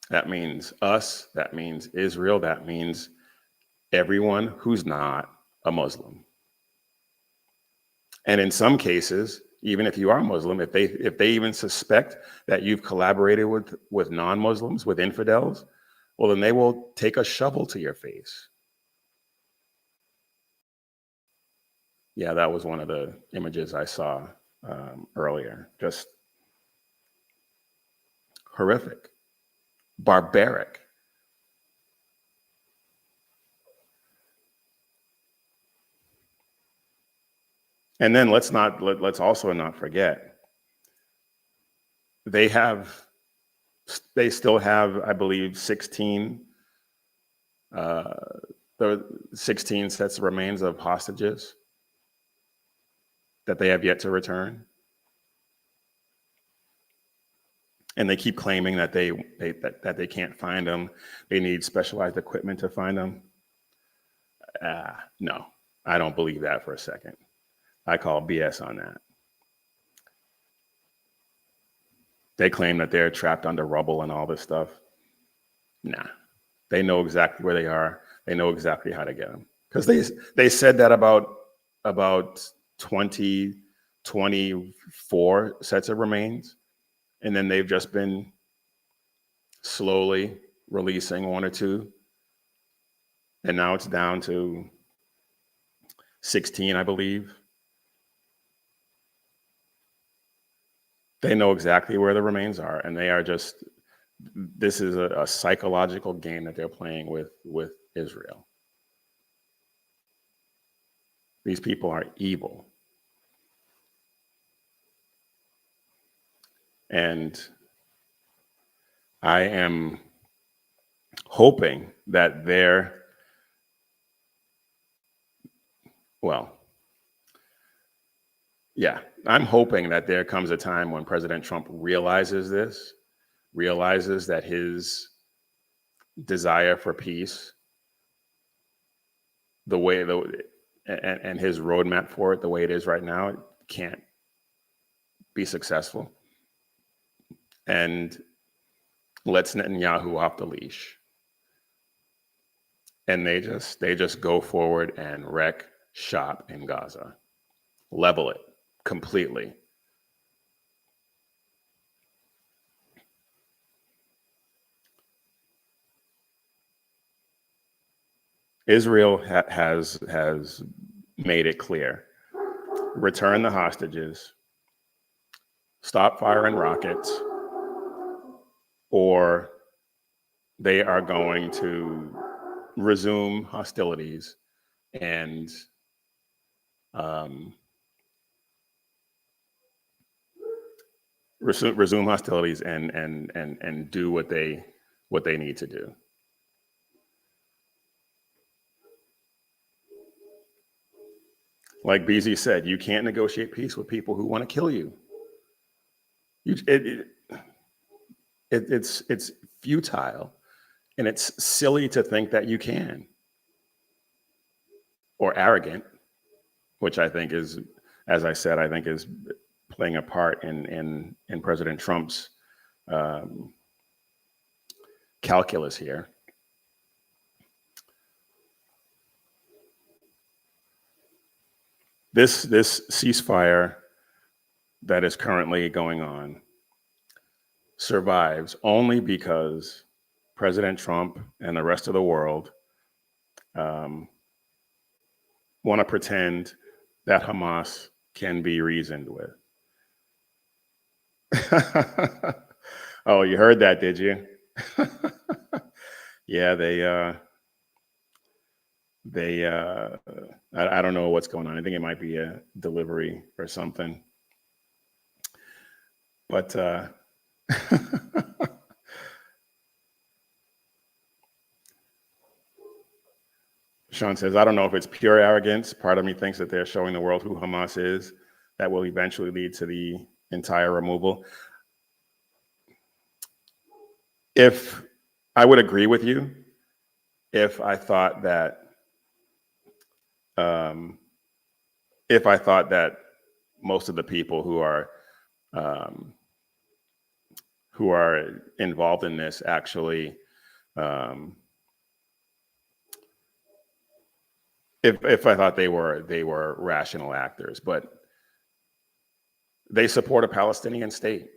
That means us, that means Israel, that means everyone who's not a Muslim. And in some cases, even if you are Muslim, if they even suspect that you've collaborated with non-Muslims, with infidels, well, then they will take a shovel to your face. Yeah, that was one of the images I saw earlier. Just horrific, barbaric. And then let's also not forget, they still have, I believe, 16 sets of remains of hostages that they have yet to return. And they keep claiming that they can't find them. They need specialized equipment to find them. No, I don't believe that for a second. I call BS on that. They claim that they're trapped under rubble and all this stuff. Nah, they know exactly where they are. They know exactly how to get them. Because they said that about 24 sets of remains. And then they've just been slowly releasing 1 or 2. And now it's down to 16, I believe. They know exactly where the remains are, and they are just, this is a psychological game that they're playing with Israel. These people are evil. And I am hoping that yeah, I'm hoping that there comes a time when President Trump realizes this, realizes that his desire for peace, and his roadmap for it, the way it is right now, it can't be successful, and lets Netanyahu off the leash. And they just go forward and wreck shop in Gaza, level it completely. Israel has made it clear: return the hostages, stop firing rockets, or they are going to resume hostilities and resume hostilities and do what they need to do. Like BZ said, you can't negotiate peace with people who want to kill you. It's futile, and it's silly to think that you can, or arrogant, which I think is, as I said, I think is playing a part in President Trump's calculus here. This ceasefire that is currently going on survives only because President Trump and the rest of the world want to pretend that Hamas can be reasoned with. Oh, you heard that, did you? Yeah, I don't know what's going on. I think it might be a delivery or something. But Sean says, I don't know if it's pure arrogance. Part of me thinks that they're showing the world who Hamas is. That will eventually lead to the entire removal. If I would agree with you, if I thought that most of the people who are involved in this actually, if I thought they were rational actors, but they support a Palestinian state.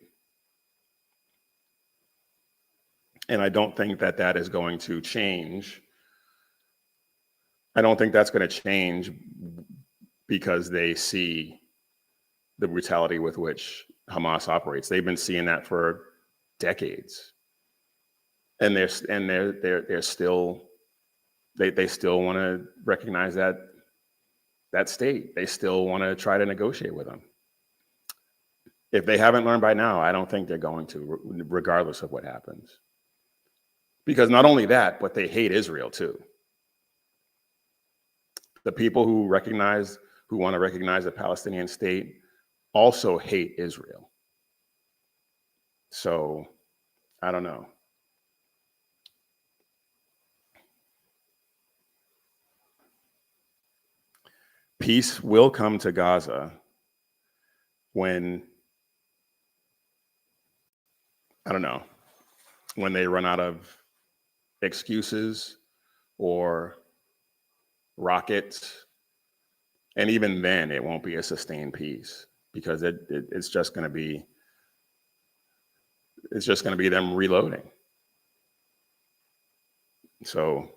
And I don't think that is going to change. I don't think that's going to change because they see the brutality with which Hamas operates. They've been seeing that for decades, and they still want to recognize that state. They still want to try to negotiate with them. If they haven't learned by now, I don't think they're going to, regardless of what happens. Because not only that, but they hate Israel too. The people who want to recognize the Palestinian state also hate Israel. So, I don't know. Peace will come to Gaza when, I don't know, when they run out of excuses or rockets. And even then, it won't be a sustained peace, because it's just going to be them reloading. So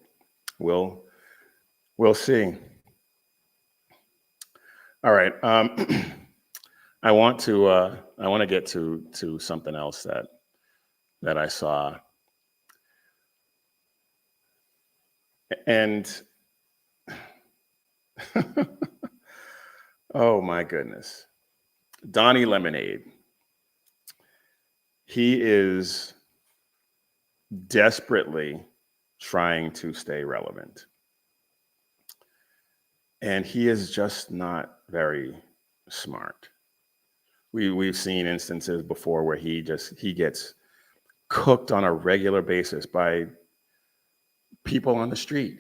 we'll see. All right. I want to get to something else that I saw. And oh my goodness. Donnie Lemonade. He is desperately trying to stay relevant. And he is just not very smart. we've seen instances before where he gets cooked on a regular basis by people on the street.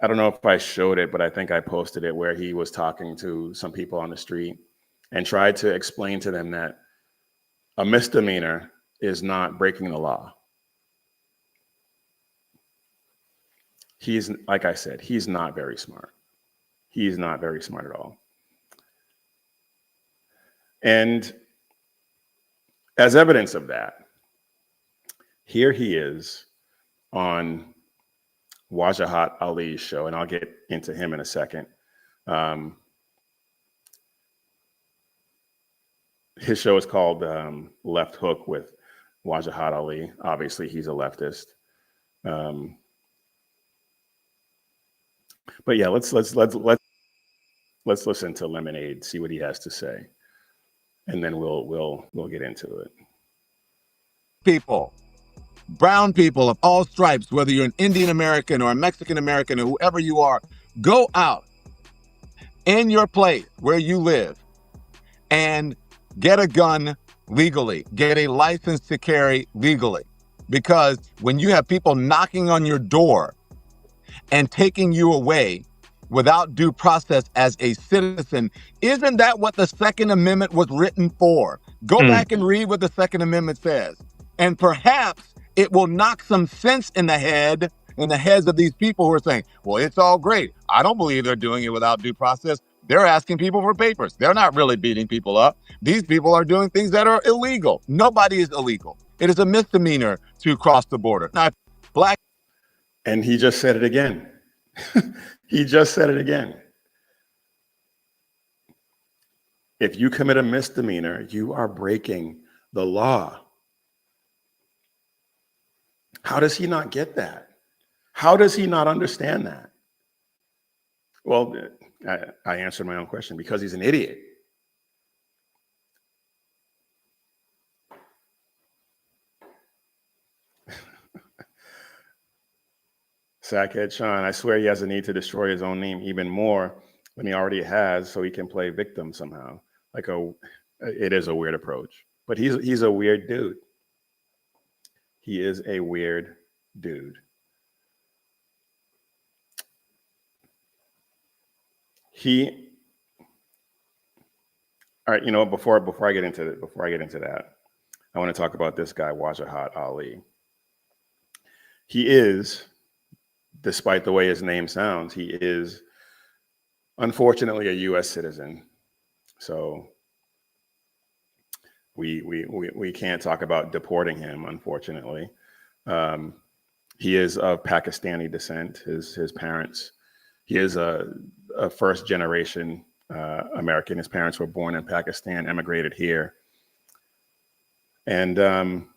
I don't know if I showed it, but I think I posted it, where he was talking to some people on the street and tried to explain to them that a misdemeanor is not breaking the law. He's, like I said, he's not very smart. He's not very smart at all. And as evidence of that, here he is on Wajahat Ali's show, and I'll get into him in a second. His show is called Left Hook with Wajahat Ali. Obviously, he's a leftist. But yeah, let's listen to Lemonade, see what he has to say, and then we'll get into it. People, brown people of all stripes, whether you're an Indian American or a Mexican American or whoever you are, go out in your place where you live and get a gun legally, get a license to carry legally. Because when you have people knocking on your door and taking you away without due process as a citizen, isn't that what the Second Amendment was written for? Go back and read what the Second Amendment says. And perhaps it will knock some sense in the heads of these people who are saying, well, it's all great. I don't believe they're doing it without due process. They're asking people for papers. They're not really beating people up. These people are doing things that are illegal. Nobody is illegal. It is a misdemeanor to cross the border. Now, black. And he just said it again. He just said it again. If you commit a misdemeanor, you are breaking the law. How does he not get that? How does he not understand that? Well, I answered my own question, because he's an idiot. Sackhead Sean, I swear he has a need to destroy his own name even more than he already has, so he can play victim somehow. It is a weird approach, but he's a weird dude. He is a weird dude. All right, you know, before I get into that, I want to talk about this guy, Wajahat Ali. He is, despite the way his name sounds, he is unfortunately a U.S. citizen. So we can't talk about deporting him, unfortunately. He is of Pakistani descent. His parents, he is a first generation American. His parents were born in Pakistan, emigrated here. And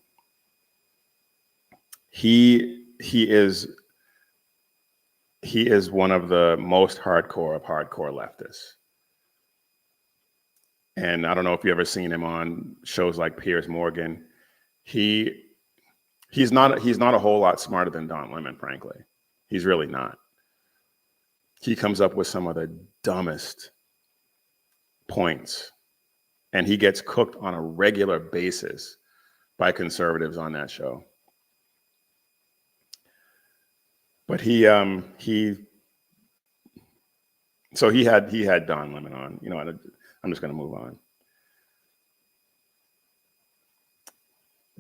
he is one of the most hardcore of hardcore leftists. And I don't know if you've ever seen him on shows like Piers Morgan. He's not a whole lot smarter than Don Lemon, frankly. He's really not. He comes up with some of the dumbest points, and he gets cooked on a regular basis by conservatives on that show. But he had Don Lemon on. You know, I'm just going to move on.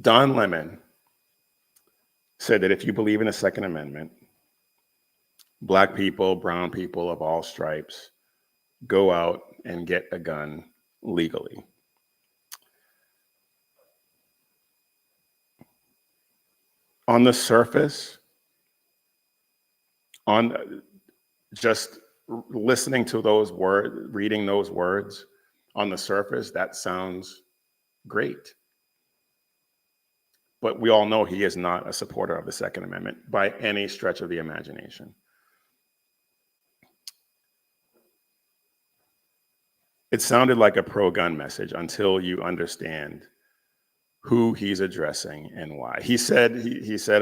Don Lemon said that if you believe in the Second Amendment, Black people, brown people of all stripes, go out and get a gun legally. On the surface, on just listening to those words, reading those words, on the surface, that sounds great. But we all know he is not a supporter of the Second Amendment by any stretch of the imagination. It sounded like a pro-gun message until you understand who he's addressing and why. He said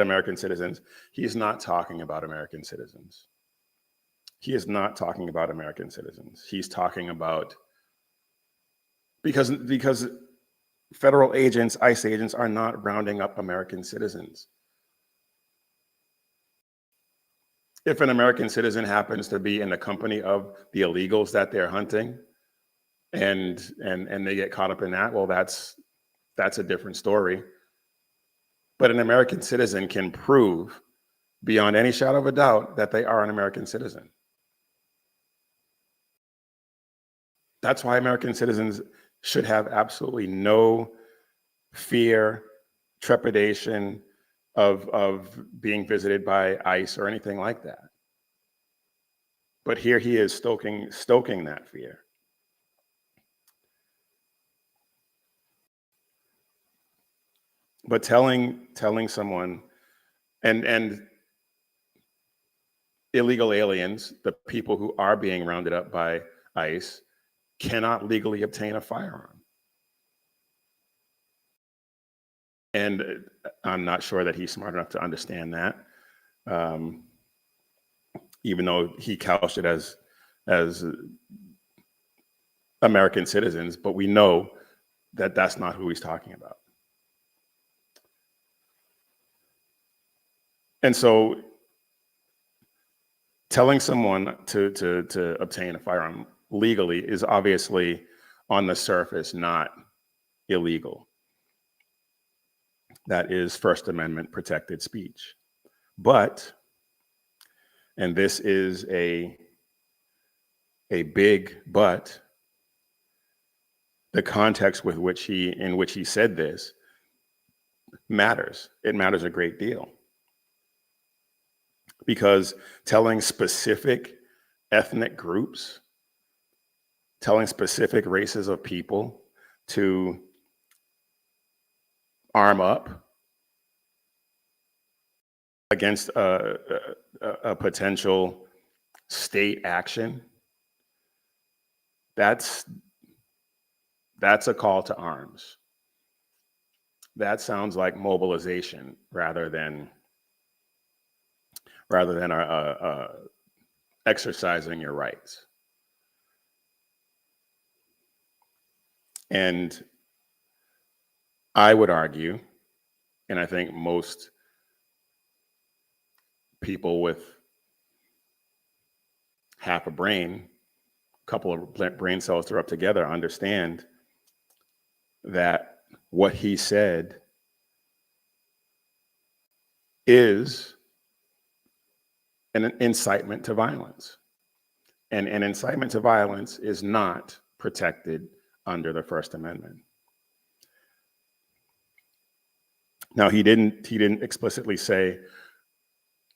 American citizens. He's not talking about American citizens. He is not talking about American citizens. He's talking about Because federal agents, ICE agents, are not rounding up American citizens. If an American citizen happens to be in the company of the illegals that they're hunting, and they get caught up in that, well, that's a different story. But an American citizen can prove beyond any shadow of a doubt that they are an American citizen. That's why American citizens should have absolutely no fear, trepidation of being visited by ICE or anything like that. But here he is stoking that fear. But telling someone, and illegal aliens, the people who are being rounded up by ICE, cannot legally obtain a firearm. And I'm not sure that he's smart enough to understand that, even though he couched it as American citizens, but we know that that's not who he's talking about. And so telling someone to obtain a firearm legally is obviously, on the surface, not illegal. That is First Amendment protected speech. But, and this is a big but, the context in which he said this matters. It matters a great deal. Because telling specific ethnic groups, telling specific races of people to arm up against a potential state action, that's a call to arms. That sounds like mobilization rather than exercising your rights. And I would argue, and I think most people with half a brain, a couple of brain cells to rub together, understand that what he said is an incitement to violence. And an incitement to violence is not protected under the First Amendment. Now, he didn't explicitly say,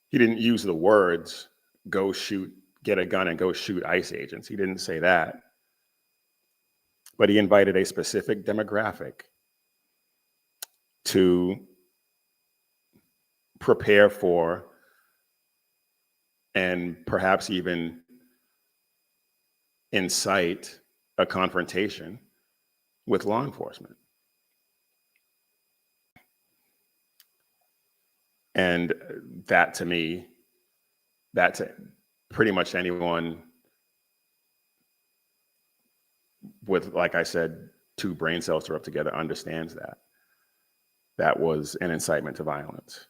he didn't use the words, go shoot, get a gun and go shoot ICE agents. He didn't say that. But he invited a specific demographic to prepare for and perhaps even incite a confrontation with law enforcement. And that, to me, that's pretty much anyone with, like I said, two brain cells to rub together understands that. That was an incitement to violence.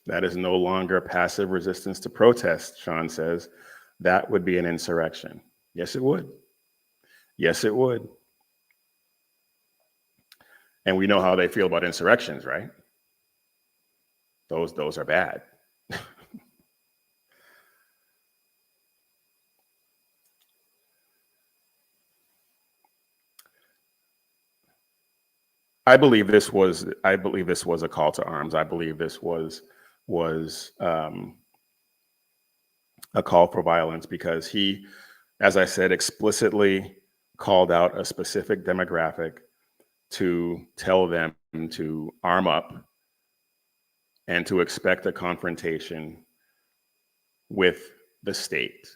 That is no longer passive resistance to protest, Sean says. That would be an insurrection. Yes, it would. Yes, it would. And we know how they feel about insurrections, right? Those are bad. I believe this was a call to arms. I believe this was a call for violence because he, as I said, explicitly called out a specific demographic to tell them to arm up and to expect a confrontation with the state.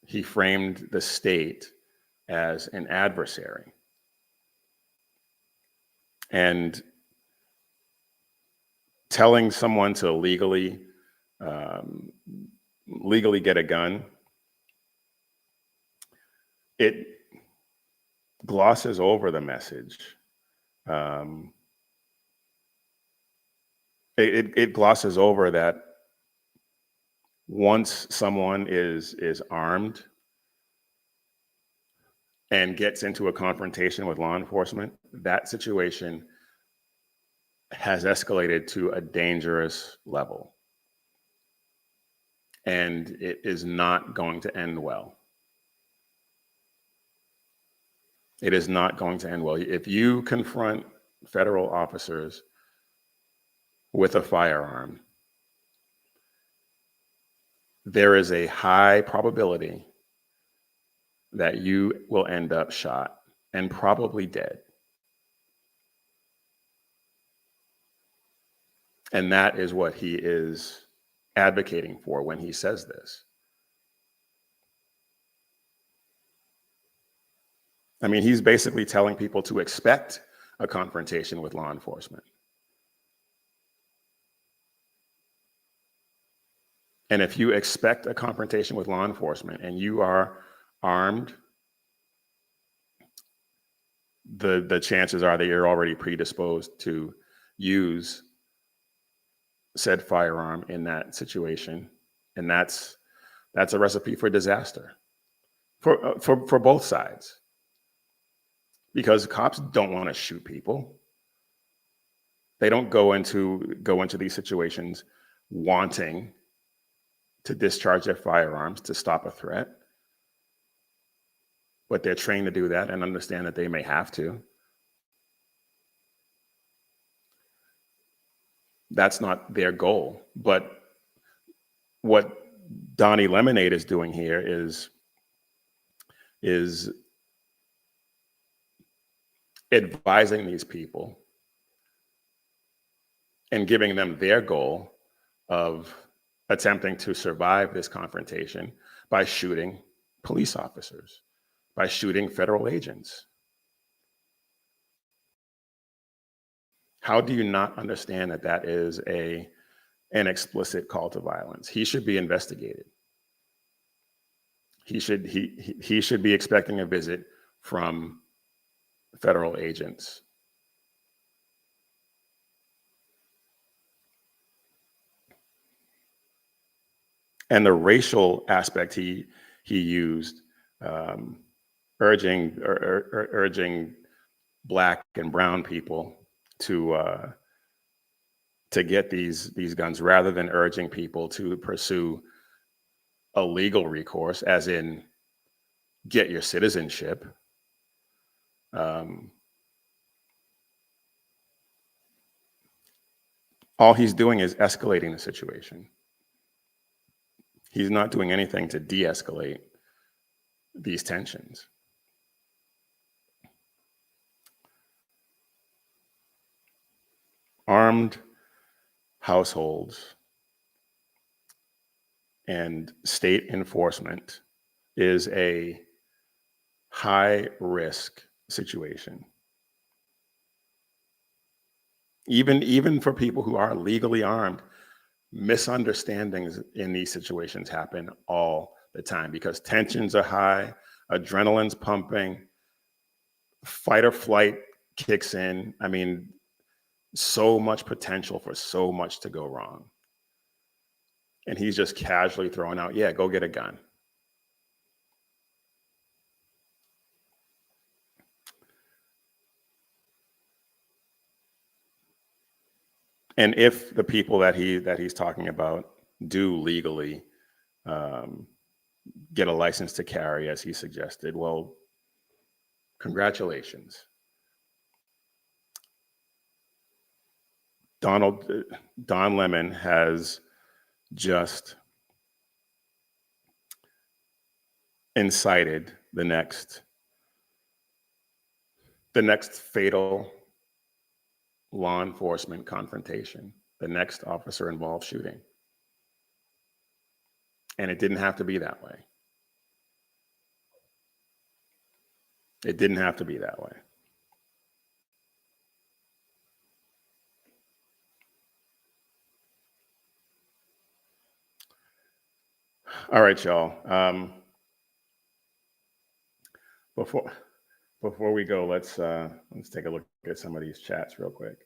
He framed the state as an adversary. And telling someone to legally get a gun, it glosses over the message. It glosses over that once someone is armed and gets into a confrontation with law enforcement, that situation has escalated to a dangerous level. And it is not going to end well. It is not going to end well. If you confront federal officers with a firearm, there is a high probability that you will end up shot and probably dead. And that is what he is advocating for when he says this. I mean, he's basically telling people to expect a confrontation with law enforcement. And if you expect a confrontation with law enforcement and you are armed, the chances are that you're already predisposed to use said firearm in that situation. And that's a recipe for disaster for both sides. Because cops don't want to shoot people. They don't go into these situations wanting to discharge their firearms to stop a threat. But they're trained to do that and understand that they may have to. That's not their goal. But what Donnie Lemonade is doing here is advising these people and giving them their goal of attempting to survive this confrontation by shooting police officers, by shooting federal agents. How do you not understand that that is an explicit call to violence? He should be investigated. He should be expecting a visit from federal agents. And the racial aspect he used, urging Black and brown people to get these guns, rather than urging people to pursue a legal recourse, as in get your citizenship. All he's doing is escalating the situation. He's not doing anything to de-escalate these tensions. Armed households and state enforcement is a high-risk situation. Even for people who are legally armed, misunderstandings in these situations happen all the time because tensions are high, adrenaline's pumping, fight or flight kicks in. I mean, so much potential for so much to go wrong. And he's just casually throwing out, yeah, go get a gun. And if the people that he's talking about do legally get a license to carry, as he suggested, well, congratulations. Don Lemon has just incited the next fatal law enforcement confrontation, the next officer involved shooting. And it didn't have to be that way. It didn't have to be that way. All right, y'all. Before we go, let's take a look at some of these chats real quick.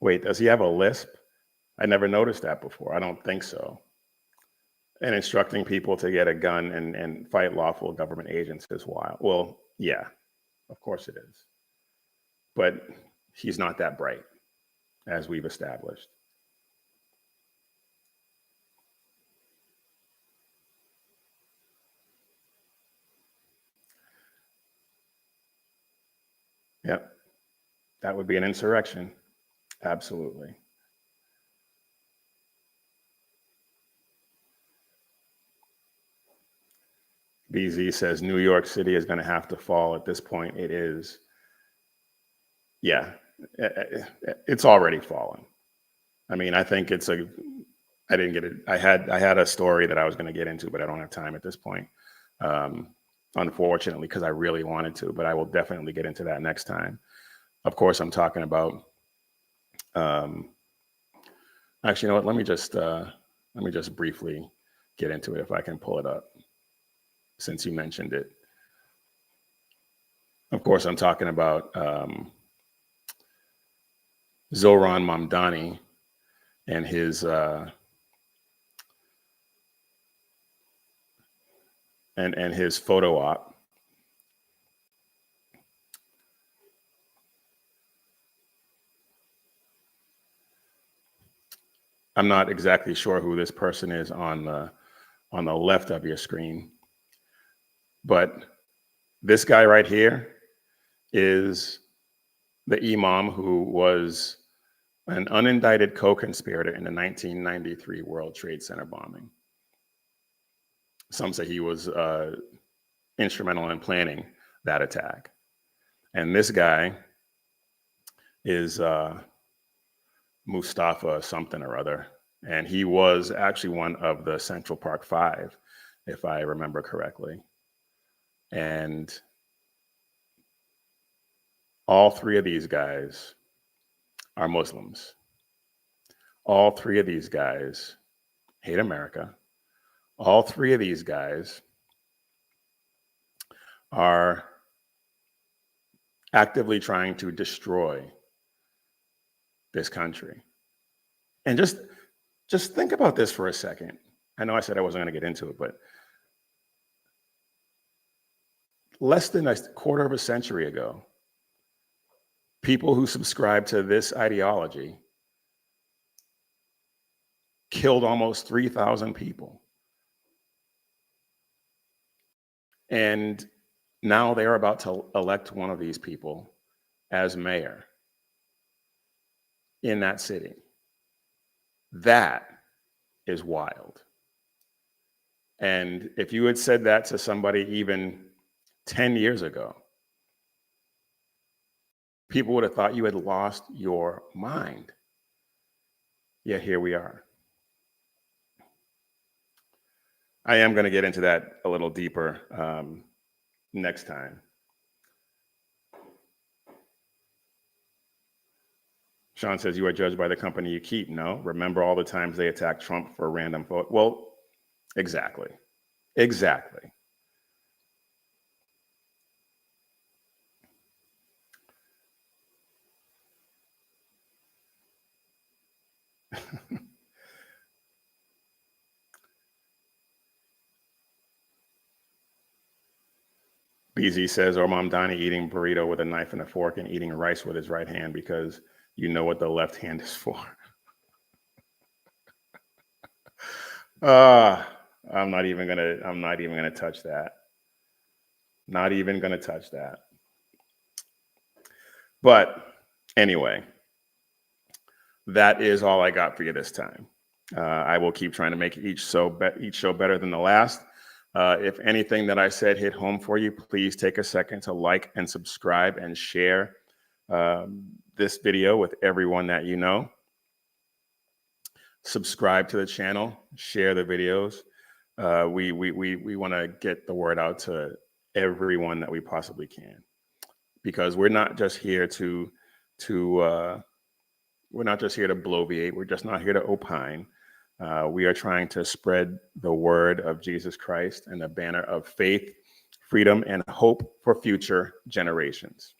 Wait, does he have a lisp? I never noticed that before. I don't think so. And instructing people to get a gun and fight lawful government agents is wild. Well, yeah, of course it is. But he's not that bright, as we've established. Yep, that would be an insurrection. Absolutely. BZ says New York City is going to have to fall. At this point, it is. Yeah, it's already fallen. I mean, I think it's a. I didn't get it. I had a story that I was going to get into, but I don't have time at this point, unfortunately, because I really wanted to. But I will definitely get into that next time. Of course, I'm talking about. Actually, you know what? Let me just briefly get into it if I can pull it up, since you mentioned it. Of course, I'm talking about Zohran Mamdani and his and his photo op. I'm not exactly sure who this person is on the left of your screen, but this guy right here is the imam who was an unindicted co-conspirator in the 1993 World Trade Center bombing. Some say he was instrumental in planning that attack. And this guy is Mustafa something or other. And he was actually one of the Central Park Five, if I remember correctly. And all three of these guys are Muslims. All three of these guys hate America. All three of these guys are actively trying to destroy this country. And just think about this for a second. I know I said I wasn't going to get into it, but less than a quarter of a century ago, people who subscribe to this ideology killed almost 3,000 people. And now they are about to elect one of these people as mayor in that city. That is wild. And if you had said that to somebody even 10 years ago, people would have thought you had lost your mind. Yet here we are. I am going to get into that a little deeper next time. Sean says, you are judged by the company you keep. No, remember all the times they attacked Trump for a random vote. Well, exactly. Exactly. BZ says, or Mamdani eating burrito with a knife and a fork and eating rice with his right hand because you know what the left hand is for. I'm not even gonna touch that. Not even gonna touch that. But anyway, that is all I got for you this time. I will keep trying to make each show better than the last. If anything that I said hit home for you, please take a second to like and subscribe and share this video with everyone that you know. Subscribe to the channel, share the videos. We want to get the word out to everyone that we possibly can, because we're not just here to We're not just here to bloviate. We're just not here to opine. We are trying to spread the word of Jesus Christ and the banner of faith, freedom, and hope for future generations.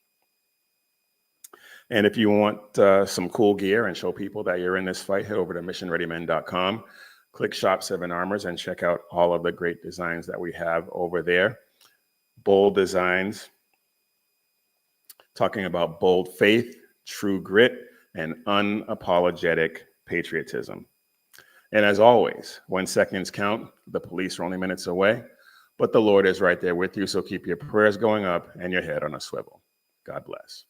And if you want some cool gear and show people that you're in this fight, head over to missionreadymen.com, click Shop 7 Armors, and check out all of the great designs that we have over there. Bold designs, talking about bold faith, true grit, and unapologetic patriotism. And as always, when seconds count, the police are only minutes away, but the Lord is right there with you, so keep your prayers going up and your head on a swivel. God bless.